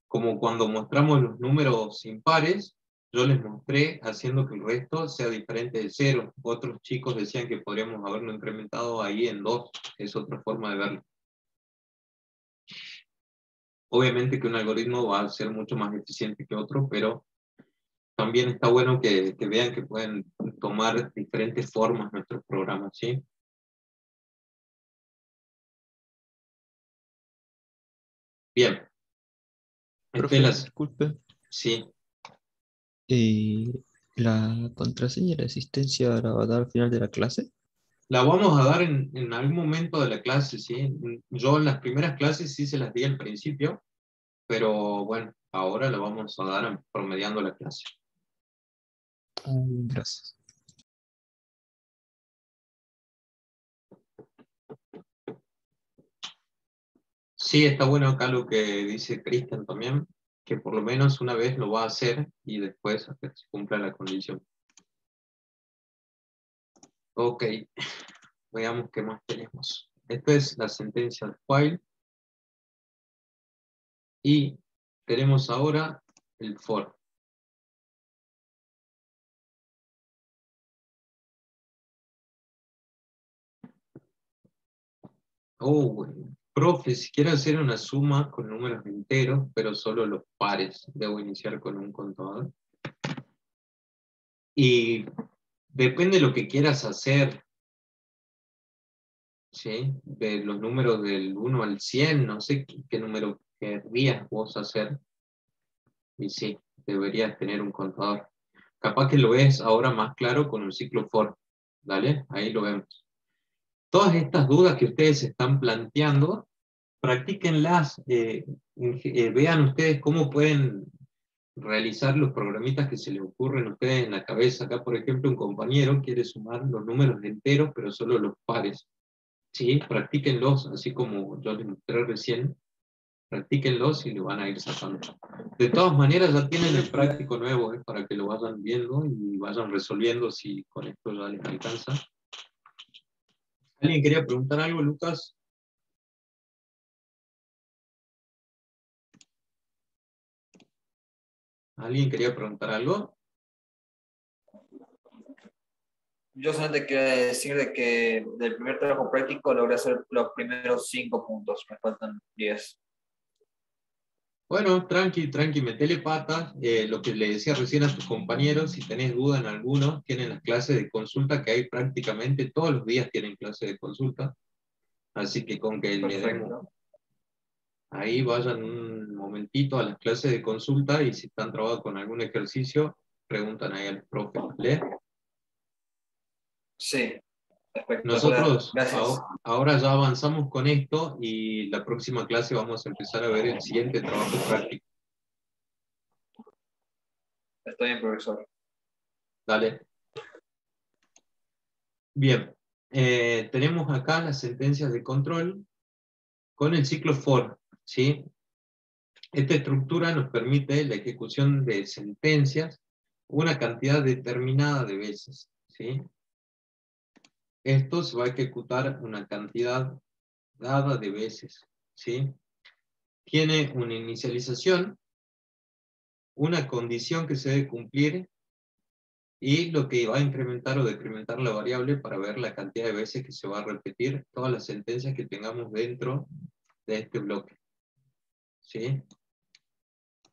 Como cuando mostramos los números impares, yo les mostré haciendo que el resto sea diferente de 0. Otros chicos decían que podríamos haberlo incrementado ahí en 2, es otra forma de verlo. Obviamente que un algoritmo va a ser mucho más eficiente que otro, pero también está bueno que vean que pueden tomar diferentes formas nuestros programas, ¿sí? Bien. Profe, Estelas, disculpe. sí. eh, ¿La contraseña y la asistencia la va a dar al final de la clase? La vamos a dar en algún momento de la clase, ¿sí? Yo en las primeras clases sí se las di al principio, pero bueno, ahora la vamos a dar promediando la clase. Gracias. Sí, está bueno acá lo que dice Cristian también, que por lo menos una vez lo va a hacer y después hasta que se cumpla la condición. Ok, veamos qué más tenemos. Esta es la sentencia de while y tenemos ahora el for. Oh, bueno. Profe, si quiero hacer una suma con números enteros, pero solo los pares, debo iniciar con un contador. Y depende de lo que quieras hacer, ¿sí? De los números del 1 al 100, no sé qué número querrías vos hacer. Y sí, deberías tener un contador. Capaz que lo ves ahora más claro con un ciclo for. ¿Dale? Ahí lo vemos. Todas estas dudas que ustedes están planteando, practíquenlas, vean ustedes cómo pueden realizar los programitas que se les ocurren a ustedes en la cabeza. Acá, por ejemplo, un compañero quiere sumar los números enteros, pero solo los pares. ¿Sí? Practíquenlos, así como yo les mostré recién. Practíquenlos y lo van a ir sacando. De todas maneras, ya tienen el práctico nuevo, para que lo vayan viendo y vayan resolviendo si con esto ya les alcanza. ¿Alguien quería preguntar algo, Lucas? ¿Alguien quería preguntar algo? Yo solamente quiero decir de que del primer trabajo práctico logré hacer los primeros 5 puntos, me faltan 10. Bueno, tranqui, metele patas. Lo que le decía recién a tus compañeros, si tenés duda en alguno, tienen las clases de consulta que hay prácticamente todos los días tienen clases de consulta. Así que con que le demos Perfecto. ahí, vayan un momentito a las clases de consulta y si están trabados con algún ejercicio, preguntan ahí al profe. ¿Vale? Sí, espectacular. Nosotros Gracias. ahora ya avanzamos con esto y la próxima clase vamos a empezar a ver el siguiente trabajo práctico. Estoy bien, profesor. Dale. Bien, tenemos acá las sentencias de control con el ciclo for, ¿sí? Esta estructura nos permite la ejecución de sentencias una cantidad determinada de veces, ¿sí? Esto se va a ejecutar una cantidad dada de veces, ¿sí? Tiene una inicialización, una condición que se debe cumplir y lo que va a incrementar o decrementar la variable para ver la cantidad de veces que se va a repetir todas las sentencias que tengamos dentro de este bloque. ¿Sí?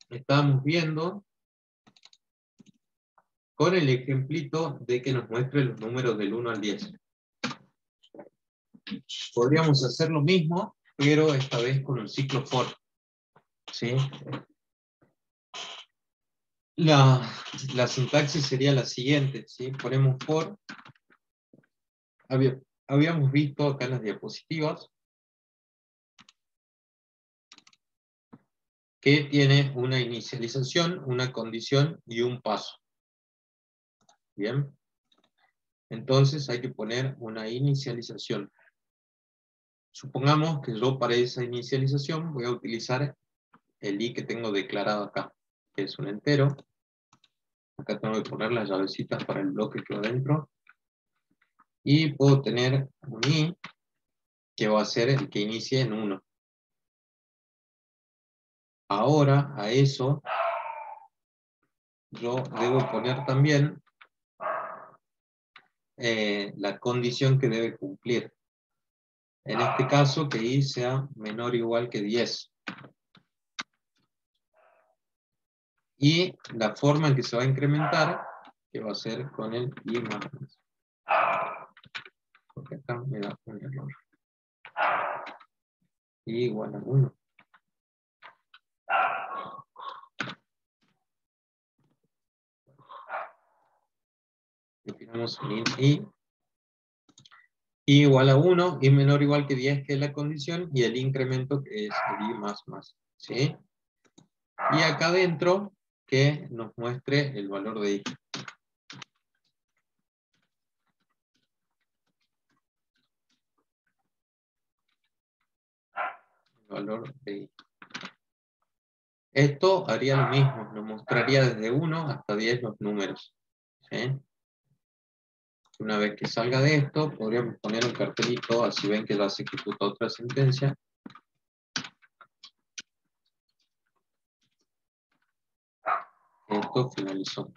Estamos viendo con el ejemplito de que nos muestre los números del 1 al 10. Podríamos hacer lo mismo, pero esta vez con un ciclo for. ¿Sí? La sintaxis sería la siguiente, ¿sí? Ponemos for. Habíamos visto acá en las diapositivas que tiene una inicialización, una condición y un paso. Bien. Entonces hay que poner una inicialización. Supongamos que yo para esa inicialización voy a utilizar el i que tengo declarado acá, que es un entero. Acá tengo que poner las llavecitas para el bloque que va dentro. Y puedo tener un i que va a ser el que inicie en 1. Ahora, a eso, yo debo poner también la condición que debe cumplir. En este caso, que i sea menor o igual que 10. Y la forma en que se va a incrementar, que va a ser con el i más. Porque acá me da un error. I igual a 1. Definamos un i igual a 1, i menor o igual que 10, que es la condición, y el incremento, que es el i más más. ¿Sí? Y acá adentro, que nos muestre el valor de i. El valor de i. Esto haría lo mismo, nos mostraría desde 1 hasta 10 los números. ¿Sí? Una vez que salga de esto, podríamos poner un cartelito, así ven que ya se ejecuta otra sentencia. Esto finalizó.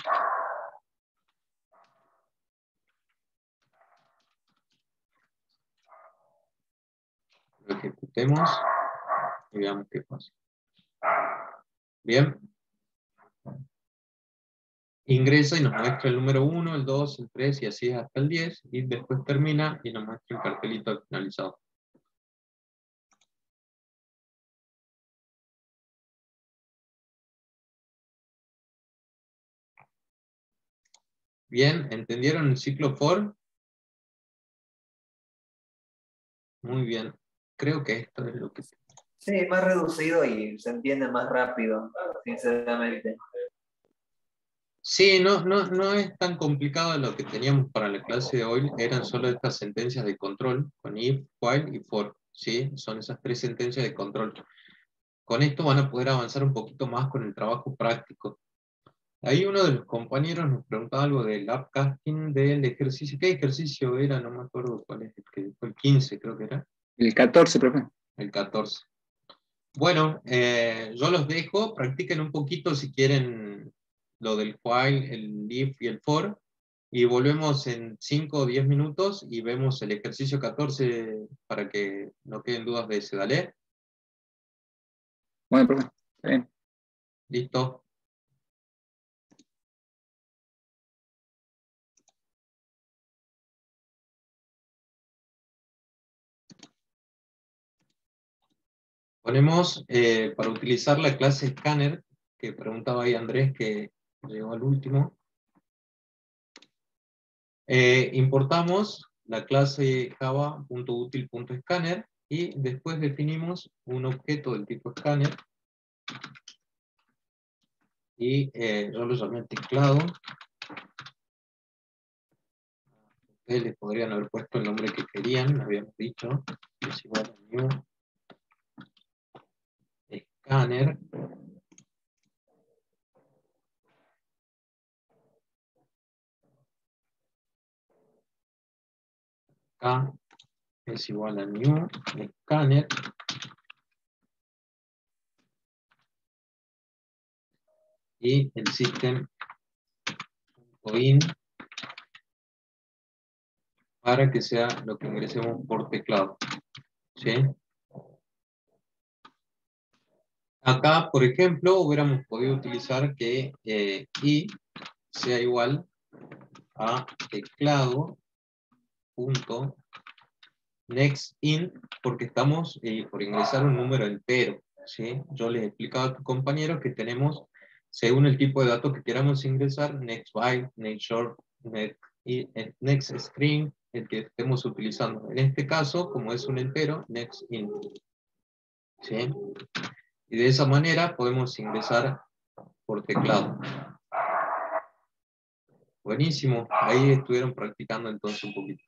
Lo ejecutemos y veamos qué pasa. Bien. Ingresa y nos muestra el número 1, el 2, el 3 y así hasta el 10. Y después termina y nos muestra un cartelito finalizado. Bien, ¿entendieron el ciclo for? Muy bien. Creo que esto es lo que... Sí, más reducido y se entiende más rápido, sinceramente. Sí, no es tan complicado lo que teníamos para la clase de hoy. Eran solo estas sentencias de control, con if, while y for. ¿Sí? Son esas 3 sentencias de control. Con esto van a poder avanzar un poquito más con el trabajo práctico. Ahí uno de los compañeros nos preguntaba algo del upcasting del ejercicio. ¿Qué ejercicio era? No me acuerdo cuál es, el que fue el 15, creo que era. El 14, profe. El 14. Bueno, yo los dejo, practiquen un poquito si quieren lo del while, el if y el for, y volvemos en 5 o 10 minutos y vemos el ejercicio 14 para que no queden dudas de ese. ¿Dale? Bueno, profe. Está bien. Listo. Ponemos, para utilizar la clase Scanner, que preguntaba ahí Andrés, que llegó al último, importamos la clase java.util.scanner y después definimos un objeto del tipo Scanner y yo lo llamé teclado. Ustedes les podrían haber puesto el nombre que querían, habíamos dicho, es igual a new scanner. Acá es igual a new scanner. Y el system.in para que sea lo que ingresemos por teclado. ¿Sí? Acá, por ejemplo, hubiéramos podido utilizar que i sea igual a teclado.nextInt, porque estamos por ingresar un número entero. ¿Sí? Yo les explicaba a tus compañeros que tenemos según el tipo de datos que queramos ingresar, next byte, next short, next string, el que estemos utilizando. En este caso, como es un entero, next int. ¿Sí? Y de esa manera podemos ingresar por teclado. Buenísimo, ahí estuvieron practicando entonces un poquito.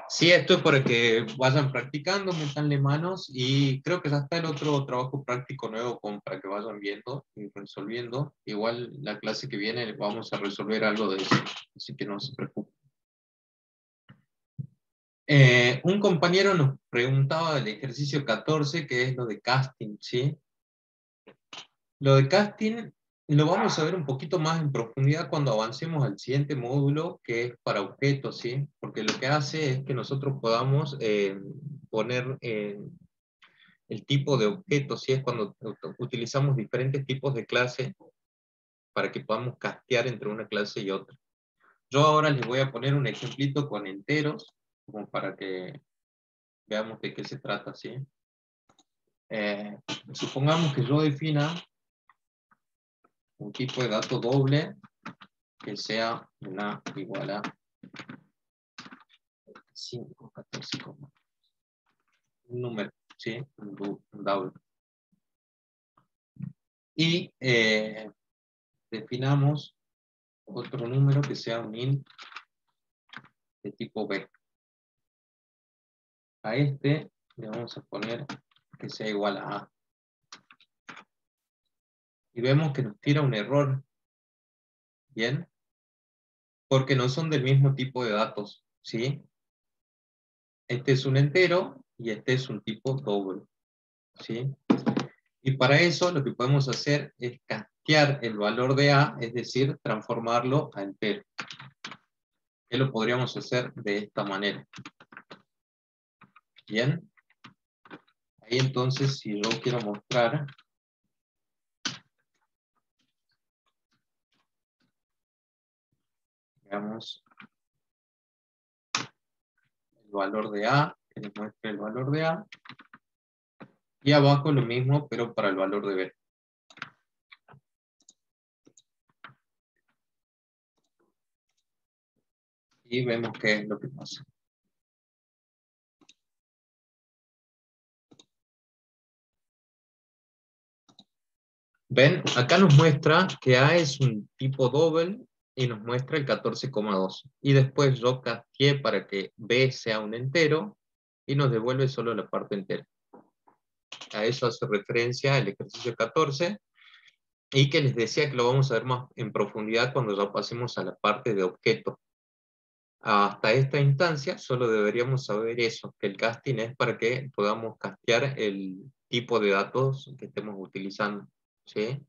Sí, esto es para que vayan practicando, metanle manos, y creo que ya está el otro trabajo práctico nuevo para que vayan viendo y resolviendo. Igual la clase que viene vamos a resolver algo de eso, así que no se preocupen. Un compañero nos preguntaba del ejercicio 14, que es lo de casting, ¿sí? Lo de casting lo vamos a ver un poquito más en profundidad cuando avancemos al siguiente módulo, que es para objetos, ¿sí? Porque lo que hace es que nosotros podamos poner el tipo de objetos, ¿sí? Es cuando utilizamos diferentes tipos de clase para que podamos castear entre una clase y otra. Yo ahora les voy a poner un ejemplito con enteros, como para que veamos de qué se trata, ¿sí? Supongamos que yo defina un tipo de dato doble que sea una igual a 5, 14, un número, ¿sí? Un doble. Y definamos otro número que sea un int de tipo B. A este le vamos a poner que sea igual a A. Y vemos que nos tira un error. ¿Bien? Porque no son del mismo tipo de datos, ¿sí? Este es un entero y este es un tipo doble, ¿sí? Y para eso lo que podemos hacer es castear el valor de A, es decir, transformarlo a entero. Que lo podríamos hacer de esta manera. ¿Bien? Ahí entonces, si yo quiero mostrar, digamos, el valor de A, que nos muestre el valor de A, y abajo lo mismo, pero para el valor de B. Y vemos qué es lo que pasa. ¿Ven? Acá nos muestra que A es un tipo doble y nos muestra el 14,2. Y después yo casteé para que B sea un entero y nos devuelve solo la parte entera. A eso hace referencia el ejercicio 14 y que les decía que lo vamos a ver más en profundidad cuando ya pasemos a la parte de objeto. Hasta esta instancia solo deberíamos saber eso, que el casting es para que podamos castear el tipo de datos que estemos utilizando, ¿sí?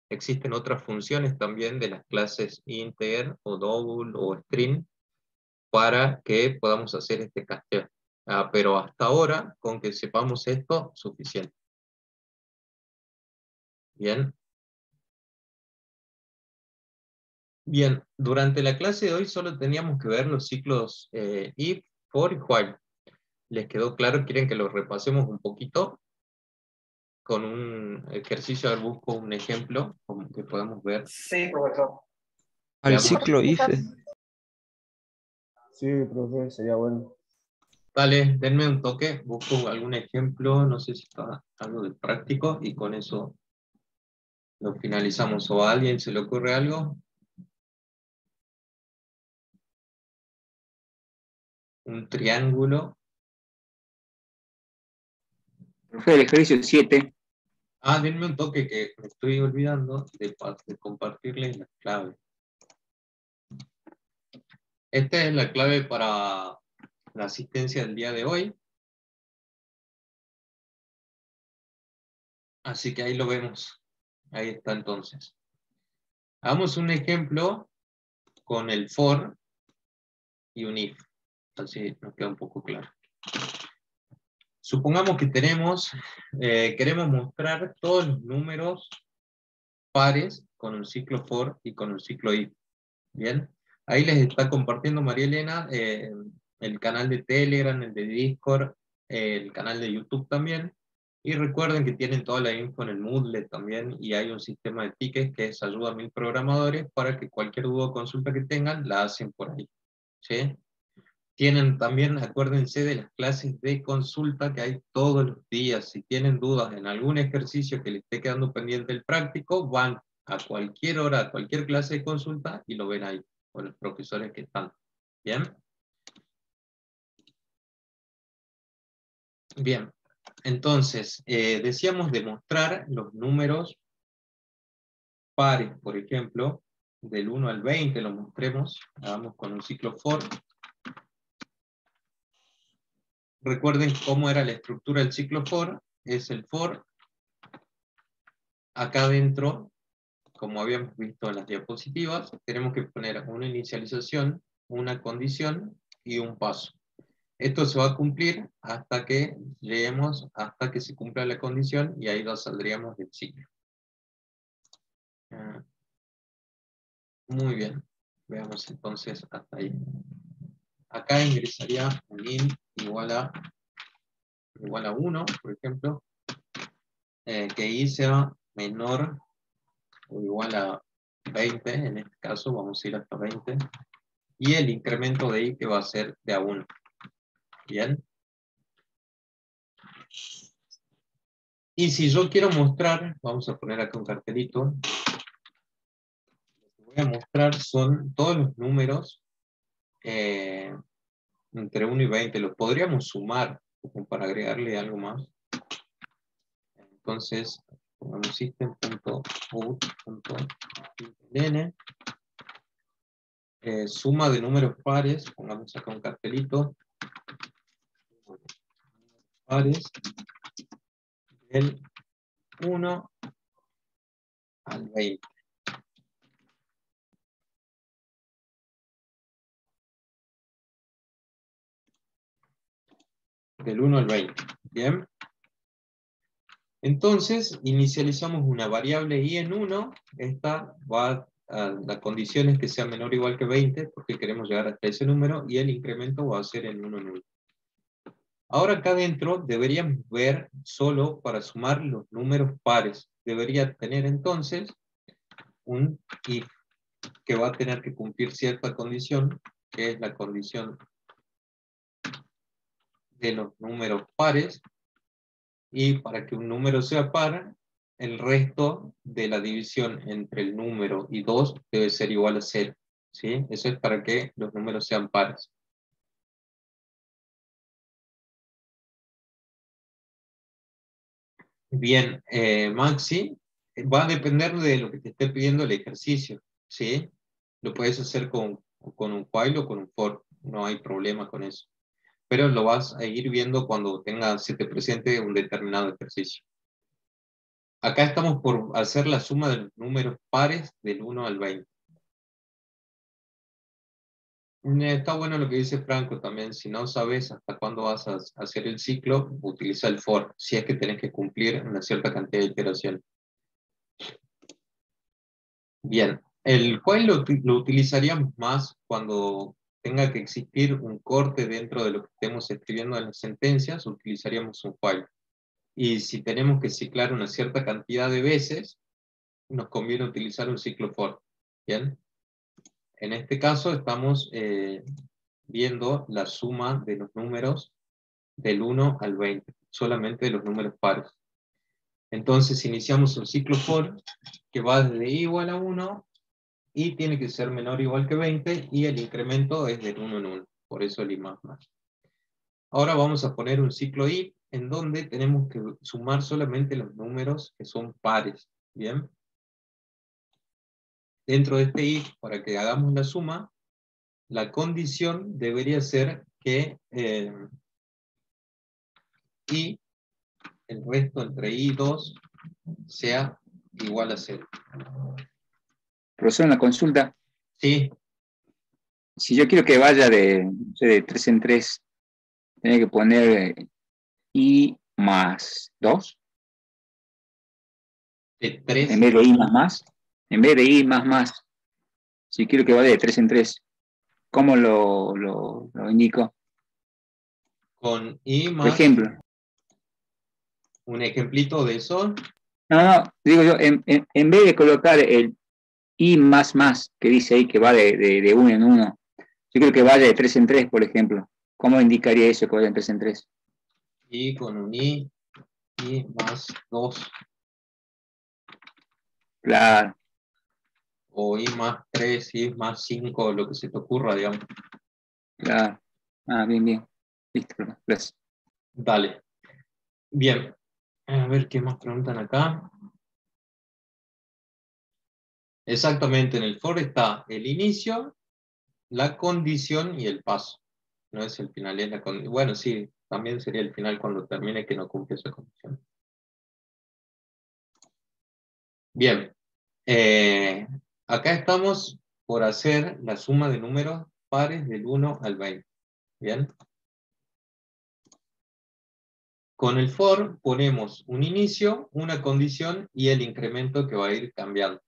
Existen otras funciones también de las clases integer o double o string para que podamos hacer este casteo. Pero hasta ahora, con que sepamos esto, suficiente. Bien. Bien, durante la clase de hoy solo teníamos que ver los ciclos if, for y while. ¿Les quedó claro? ¿Quieren que lo repasemos un poquito? Con un ejercicio, a ver, busco un ejemplo como que podamos ver. Sí, profesor. Al Veamos. ciclo if, Sí, profe, sería bueno. Dale, denme un toque, busco algún ejemplo, no sé si está algo de práctico, y con eso lo finalizamos. ¿O a alguien se le ocurre algo? Un triángulo. Profe, el ejercicio 7. Denme un toque que me estoy olvidando de compartirles la clave. Esta es la clave para la asistencia del día de hoy. Así que ahí lo vemos. Ahí está entonces. Hagamos un ejemplo con el for y un if. Así nos queda un poco claro. Supongamos que queremos mostrar todos los números pares con un ciclo for y con un ciclo if. Bien. Ahí les está compartiendo María Elena el canal de Telegram, el de Discord, el canal de YouTube también. Y recuerden que tienen toda la info en el Moodle también, y hay un sistema de tickets que es ayuda a 1000 programadores para que cualquier duda o consulta que tengan, la hacen por ahí. ¿Sí? Tienen también, acuérdense de las clases de consulta que hay todos los días. Si tienen dudas en algún ejercicio que les esté quedando pendiente el práctico, van a cualquier hora, a cualquier clase de consulta y lo ven ahí, con los profesores que están. ¿Bien? Bien. Entonces, decíamos demostrar los números pares, por ejemplo, del 1 al 20, lo mostremos, hagamos con un ciclo for. Recuerden cómo era la estructura del ciclo for, es el for, acá adentro, como habíamos visto en las diapositivas, tenemos que poner una inicialización, una condición y un paso. Esto se va a cumplir hasta que lleguemos, hasta que se cumpla la condición, y ahí nos saldríamos del ciclo. Muy bien, veamos entonces hasta ahí. Acá ingresaría un int igual a 1, por ejemplo, que i sea menor o igual a 20, en este caso vamos a ir hasta 20, y el incremento de i que va a ser de a 1. Bien. Y si yo quiero mostrar, vamos a poner acá un cartelito, lo que voy a mostrar son todos los números entre 1 y 20, los podríamos sumar como para agregarle algo más. Entonces, pongamos system.out.println, suma de números pares, pongamos acá un cartelito, pares, del 1 al 20. Del 1 al 20, ¿bien? Entonces, inicializamos una variable i en 1, esta va a la condición es que sea menor o igual que 20, porque queremos llegar hasta ese número, y el incremento va a ser en 1 en 1. Ahora acá adentro deberíamos ver solo para sumar los números pares. Debería tener entonces un if, que va a tener que cumplir cierta condición, que es la condición de los números pares, y para que un número sea par, el resto de la división entre el número y 2 debe ser igual a 0. ¿Sí? Eso es para que los números sean pares. Bien, Maxi, va a depender de lo que te esté pidiendo el ejercicio. ¿Sí? Lo puedes hacer con un while o con un for, no hay problema con eso. Pero lo vas a ir viendo cuando se te presente un determinado ejercicio. Acá estamos por hacer la suma de los números pares del 1 al 20. Está bueno lo que dice Franco también. Si no sabes hasta cuándo vas a hacer el ciclo, utiliza el for, si es que tenés que cumplir una cierta cantidad de iteraciones. Bien, el while lo utilizaríamos más cuando tenga que existir un corte dentro de lo que estemos escribiendo en las sentencias, utilizaríamos un while. Y si tenemos que ciclar una cierta cantidad de veces, nos conviene utilizar un ciclo for. Bien. En este caso estamos viendo la suma de los números del 1 al 20, solamente de los números pares. Entonces iniciamos un ciclo for que va desde i igual a 1 y tiene que ser menor o igual que 20, y el incremento es del 1 en 1, por eso el i más más. Ahora vamos a poner un ciclo if en donde tenemos que sumar solamente los números que son pares. Bien. Dentro de este if, para que hagamos la suma, la condición debería ser que i, el resto entre i y 2, sea igual a 0. Profesor, una consulta. Sí. Si yo quiero que vaya de 3 en 3, tengo que poner i más 2. De 3. En vez de i más más. En vez de i más más. Si quiero que vaya de 3 en 3, ¿cómo lo indico? Con i más. Por ejemplo. Un ejemplito de eso. No, digo yo, en vez de colocar el I más, que dice ahí que va de 1 en 1, yo creo que vaya de 3 en 3, por ejemplo. ¿Cómo indicaría eso que vaya de 3 en 3? Y con un I más 2. Claro. O I más 3, I más 5, lo que se te ocurra, digamos. Claro. Ah, bien. Listo, gracias. Dale. Bien. A ver qué más preguntan acá. Exactamente, en el for está el inicio, la condición y el paso. No es el final, es la condición. Bueno, sí, también sería el final cuando termine que no cumple esa condición. Bien. Acá estamos por hacer la suma de números pares del 1 al 20. Bien. Con el for ponemos un inicio, una condición y el incremento que va a ir cambiando.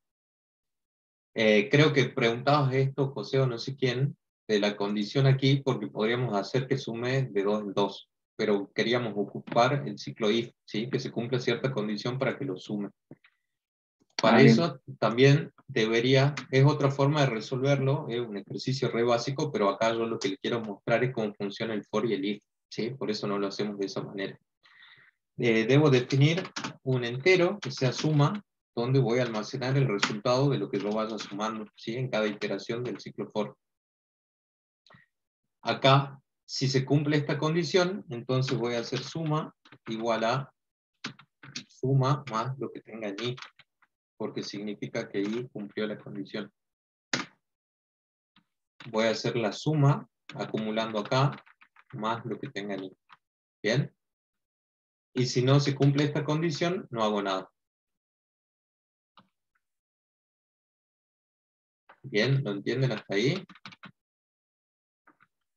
Creo que preguntabas esto, José, o no sé quién, de la condición aquí, porque podríamos hacer que sume de 2 en 2, pero queríamos ocupar el ciclo if, ¿sí? Que se cumpla cierta condición para que lo sume. Para eso también es otra forma de resolverlo, es un ejercicio re básico, pero acá yo lo que le quiero mostrar es cómo funciona el for y el if, ¿sí? Por eso no lo hacemos de esa manera. Debo definir un entero que sea suma, donde voy a almacenar el resultado de lo que yo vaya sumando, ¿sí? En cada iteración del ciclo for. Acá, si se cumple esta condición, entonces voy a hacer suma igual a suma más lo que tenga en i, porque significa que i cumplió la condición. Voy a hacer la suma acumulando acá más lo que tenga en i. ¿Bien? Y si no se cumple esta condición, no hago nada. Bien, ¿lo entienden hasta ahí?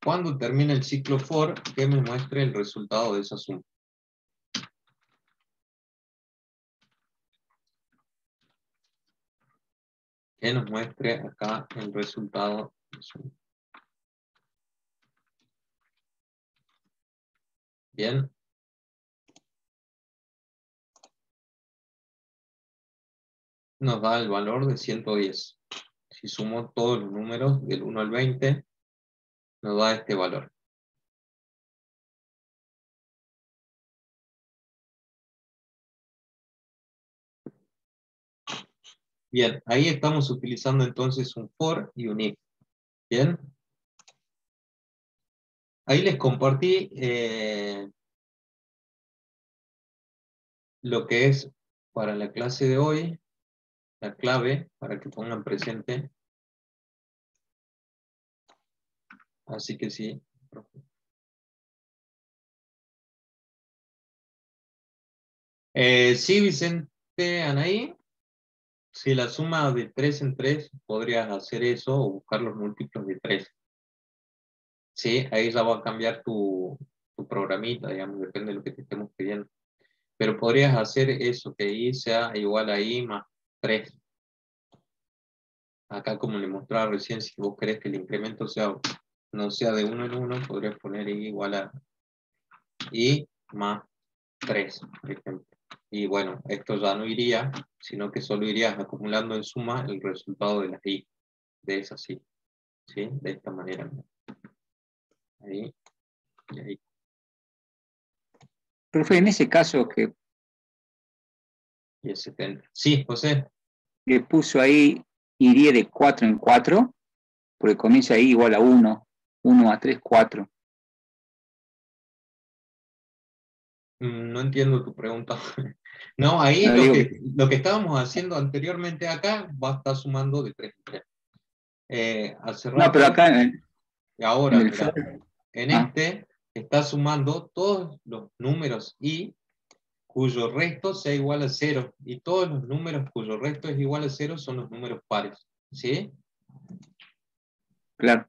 Cuando termine el ciclo for, que me muestre el resultado de esa suma. Que nos muestre acá el resultado de suma. Bien. Nos da el valor de 110. Si sumo todos los números del 1 al 20, nos da este valor. Bien, ahí estamos utilizando entonces un for y un if. Bien. Ahí les compartí lo que es para la clase de hoy, la clave, para que pongan presente. Así que sí. Sí, Vicente, Anaí. Si la suma de 3 en 3, podrías hacer eso o buscar los múltiplos de 3. Sí, ahí ya va a cambiar tu programita, digamos, depende de lo que te estemos pidiendo. Pero podrías hacer eso, que i sea igual a i más 3. Acá como le mostraba recién, si vos querés que el incremento no sea de 1 en 1, podrías poner i igual a i más 3, por ejemplo. Y bueno, esto ya no iría, sino que solo irías acumulando en suma el resultado de las i, de esa sí, ¿sí? De esta manera. Ahí y ahí. Profe, en ese caso que Y el 70. Sí, José. le puso ahí, iría de 4 en 4, porque comienza ahí igual a 1, 1 a 3, 4. No entiendo tu pregunta. No, ahí No, lo que estábamos haciendo anteriormente acá va a estar sumando de 3 en 3. Hace no, pero rato, acá y ahora, en el mira, for. en Ah, este está sumando todos los números i cuyo resto sea igual a 0, y todos los números cuyo resto es igual a 0 son los números pares. ¿Sí? claro.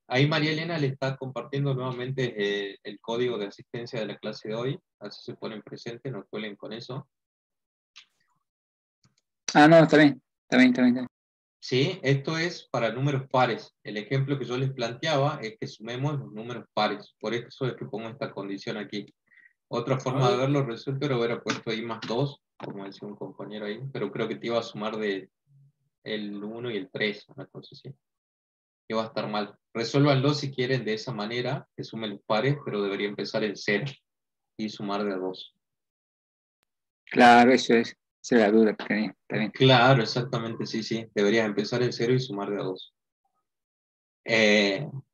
Ahí María Elena le está compartiendo nuevamente el código de asistencia de la clase de hoy, así se ponen presentes, no cuelen con eso. Ah, no, está bien. Sí, esto es para números pares. El ejemplo que yo les planteaba es que sumemos los números pares. Por eso es que pongo esta condición aquí. Otra forma de verlo resuelto era hubiera puesto I más 2, como decía un compañero ahí, pero creo que te iba a sumar de el 1 y el 3, una cosa así. Iba a estar mal. Resuélvanlo si quieren de esa manera, que sumen los pares, pero debería empezar en 0 y sumar de a 2. Claro, eso es. Esa es la duda que tenía. Está bien. Claro, exactamente, sí, sí. Deberías empezar en 0 y sumar de a 2.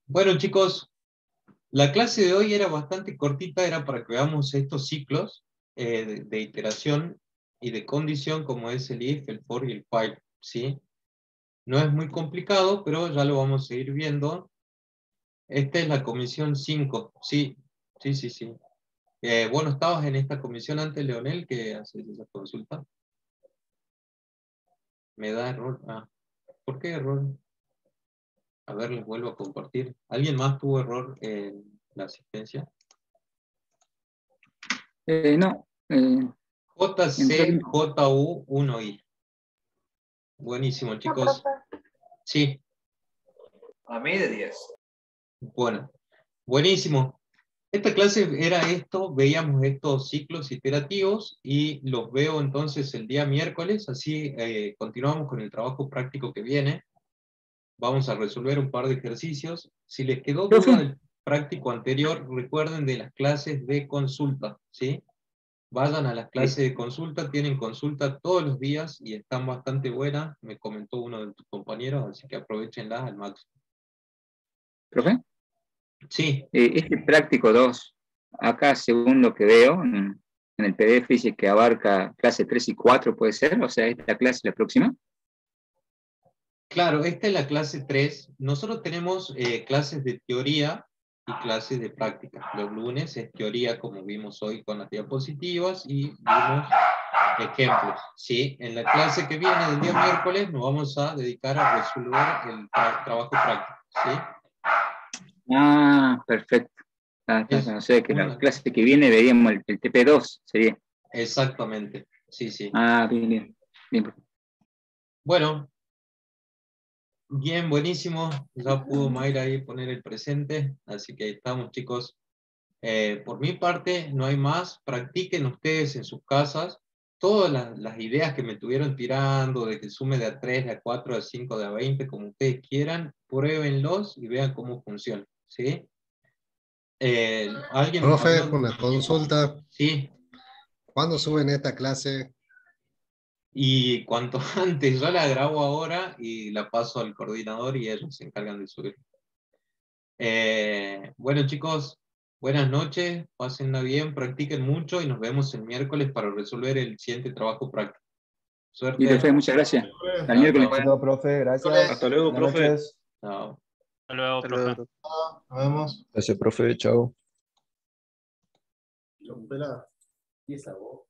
Bueno, chicos, la clase de hoy era bastante cortita, era para que veamos estos ciclos de iteración y de condición, como es el if, el for y el while, ¿sí? No es muy complicado, pero ya lo vamos a ir viendo. Esta es la comisión 5, sí, sí, sí, sí. Bueno, estabas en esta comisión antes, Leonel, que haces esa consulta. Me da error. Ah, ¿por qué error? A ver, les vuelvo a compartir. ¿Alguien más tuvo error en la asistencia? No. JCJU1I. Buenísimo, chicos. Sí, A mí de 10. bueno. Buenísimo. Esta clase era esto, veíamos estos ciclos iterativos y los veo entonces el día miércoles, así continuamos con el trabajo práctico que viene. Vamos a resolver un par de ejercicios. Si les quedó duda del práctico anterior, recuerden de las clases de consulta, ¿sí? Vayan a las clases de consulta, tienen consulta todos los días y están bastante buenas, me comentó uno de tus compañeros, así que aprovechenlas al máximo. ¿Profe? Sí. Este práctico 2, acá según lo que veo en el PDF dice que abarca clase 3 y 4, ¿puede ser? O sea, esta clase la próxima. Claro, esta es la clase 3. Nosotros tenemos clases de teoría y clases de práctica. Los lunes es teoría, como vimos hoy con las diapositivas, y vimos ejemplos. ¿Sí? En la clase que viene del día miércoles nos vamos a dedicar a resolver el trabajo práctico. ¿Sí? Ah, perfecto. O sea que la clase que viene veríamos el TP2, sería. Exactamente, sí, sí. Ah, bien, bien. Bueno, bien, buenísimo. Ya pudo Mayra ahí poner el presente, así que ahí estamos, chicos. Por mi parte, no hay más. Practiquen ustedes en sus casas todas las ideas que me estuvieron tirando, de que sume de a 3, de a 4, de a 5, de a 20, como ustedes quieran. Pruébenlos y vean cómo funciona, ¿sí? ¿Alguien Profe, habló? una consulta. Sí. ¿Cuándo suben esta clase? Y cuanto antes, yo la grabo ahora y la paso al coordinador y ellos se encargan de subir. Bueno, chicos, buenas noches, pásenla bien, practiquen mucho y nos vemos el miércoles para resolver el siguiente trabajo práctico. Suerte. Y profe, muchas gracias. Hasta el miércoles. Bueno, profe, gracias. Hasta luego, Buenas profe. noches. Chao. Hasta luego, profe. Nos vemos. Gracias, profe. Chao. Pelada. ¿Y esa voz?